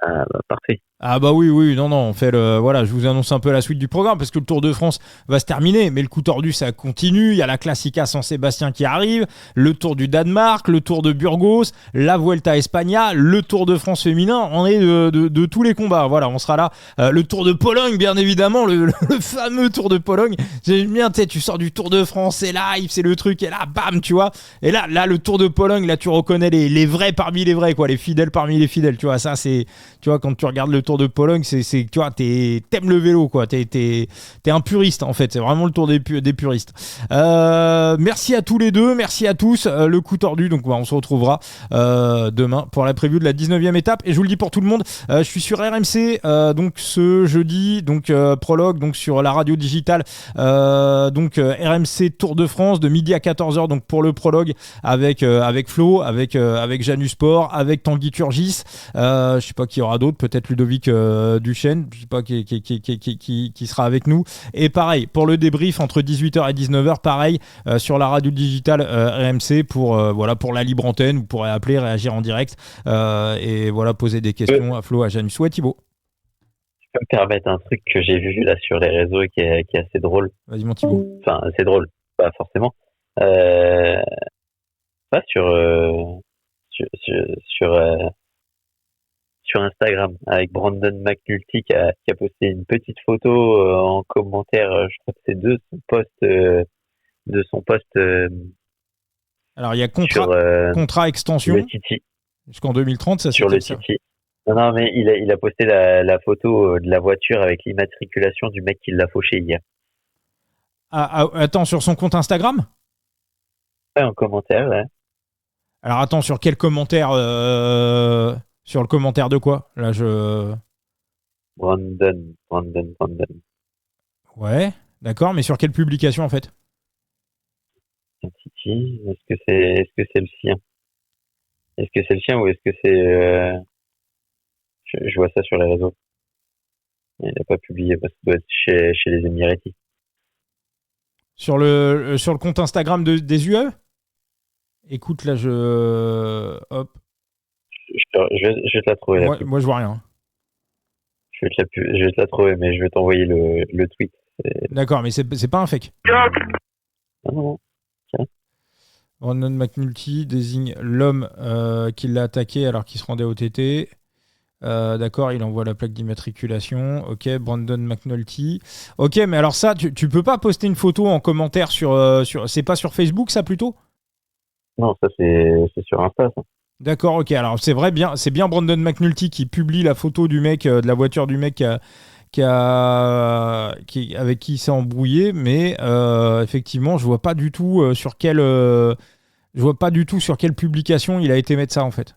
Ah bah parfait.
Ah bah oui, non, on fait voilà, je vous annonce un peu la suite du programme parce que le Tour de France va se terminer, mais le coup tordu ça continue, il y a la Classica San-Sébastien qui arrive, le Tour du Danemark, le Tour de Burgos, la Vuelta a España, le Tour de France féminin, on est de tous les combats, voilà, on sera là, le Tour de Pologne bien évidemment, le fameux Tour de Pologne, j'aime bien, tu sors du Tour de France, c'est live, c'est le truc, et là, bam, tu vois, et là le Tour de Pologne, là tu reconnais les vrais parmi les vrais, quoi, les fidèles parmi les fidèles, tu vois, ça c'est, tu vois, quand tu regardes le Tour de Pologne, c'est tu vois, t'aimes le vélo, quoi. T'es un puriste, en fait. C'est vraiment le Tour des puristes. Merci à tous les deux, merci à tous. Le coup tordu, donc on se retrouvera demain pour la preview de la 19e étape. Et je vous le dis pour tout le monde, je suis sur RMC donc ce jeudi, donc prologue, donc sur la radio digitale, donc RMC Tour de France de midi à 14h, donc pour le prologue avec Flo, avec Janus Sport, avec Tanguy Turgis. Je sais pas qui y aura d'autres, peut-être Ludovic Duchesne, je sais pas qui sera avec nous. Et pareil, pour le débrief entre 18h et 19h, pareil, sur la radio digitale RMC pour la libre antenne, vous pourrez appeler, réagir en direct et voilà, poser des questions à Flo, à Janus. Ouais, Thibaut.
Je peux me permettre un truc que j'ai vu là sur les réseaux et qui est assez drôle.
Vas-y mon Thibaut.
Enfin, c'est drôle, pas forcément. Pas sur sur Instagram avec Brandon McNulty qui a posté une petite photo en commentaire. Je crois que c'est de son post
Alors, il y a
sur
contrat extension
le Titi.
jusqu'en 2030, ça
Sur le
ça.
Titi. Non, mais il a posté la photo de la voiture avec l'immatriculation du mec qui l'a fauché hier.
Attends, sur son compte Instagram ?
Ouais, en commentaire, ouais.
Alors, attends, sur quel commentaire sur le commentaire de quoi ? Là,
Brandon.
Ouais, d'accord, mais sur quelle publication, en fait ?
Un Titi, est-ce que c'est le sien? Est-ce que c'est le sien ou est-ce que c'est... Je vois ça sur les réseaux. Il n'a pas publié, parce que ça doit être chez les Emiratis.
Sur le compte Instagram des UE ? Écoute, là, hop.
Je vais te la trouver.
Moi, je vois rien.
Je vais te la trouver, mais je vais t'envoyer le tweet.
D'accord, mais c'est pas un fake.
Non.
Brandon McNulty désigne l'homme qui l'a attaqué alors qu'il se rendait au TT. D'accord, il envoie la plaque d'immatriculation. Ok, Brandon McNulty. Ok, mais alors ça, tu peux pas poster une photo en commentaire sur c'est pas sur Facebook, ça, plutôt ?
Non, ça c'est sur Insta, ça.
D'accord, ok. Alors c'est bien Brandon McNulty qui publie la photo du mec, de la voiture du mec avec qui il s'est embrouillé, mais effectivement, je vois pas du tout sur quelle publication il a été mettre ça, en fait.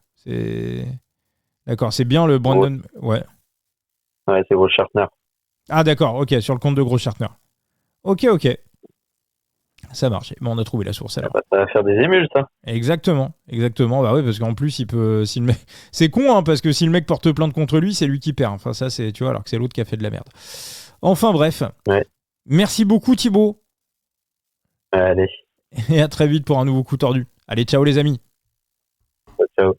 D'accord, c'est bien le Brandon. Ouais.
Ouais, c'est Gross Shartner.
Ah d'accord, ok, sur le compte de Gross Shartner. Ok. Ça marche. Bon, on a trouvé la source alors.
Ça va faire des émules, ça.
Exactement. Bah oui, parce qu'en plus, il peut. Si le mec... C'est con, hein, parce que si le mec porte plainte contre lui, c'est lui qui perd. Enfin, ça, c'est, tu vois, alors que c'est l'autre qui a fait de la merde. Enfin, bref.
Ouais.
Merci beaucoup, Thibaut.
Allez.
Et à très vite pour un nouveau coup tordu. Allez, ciao les amis.
Ciao.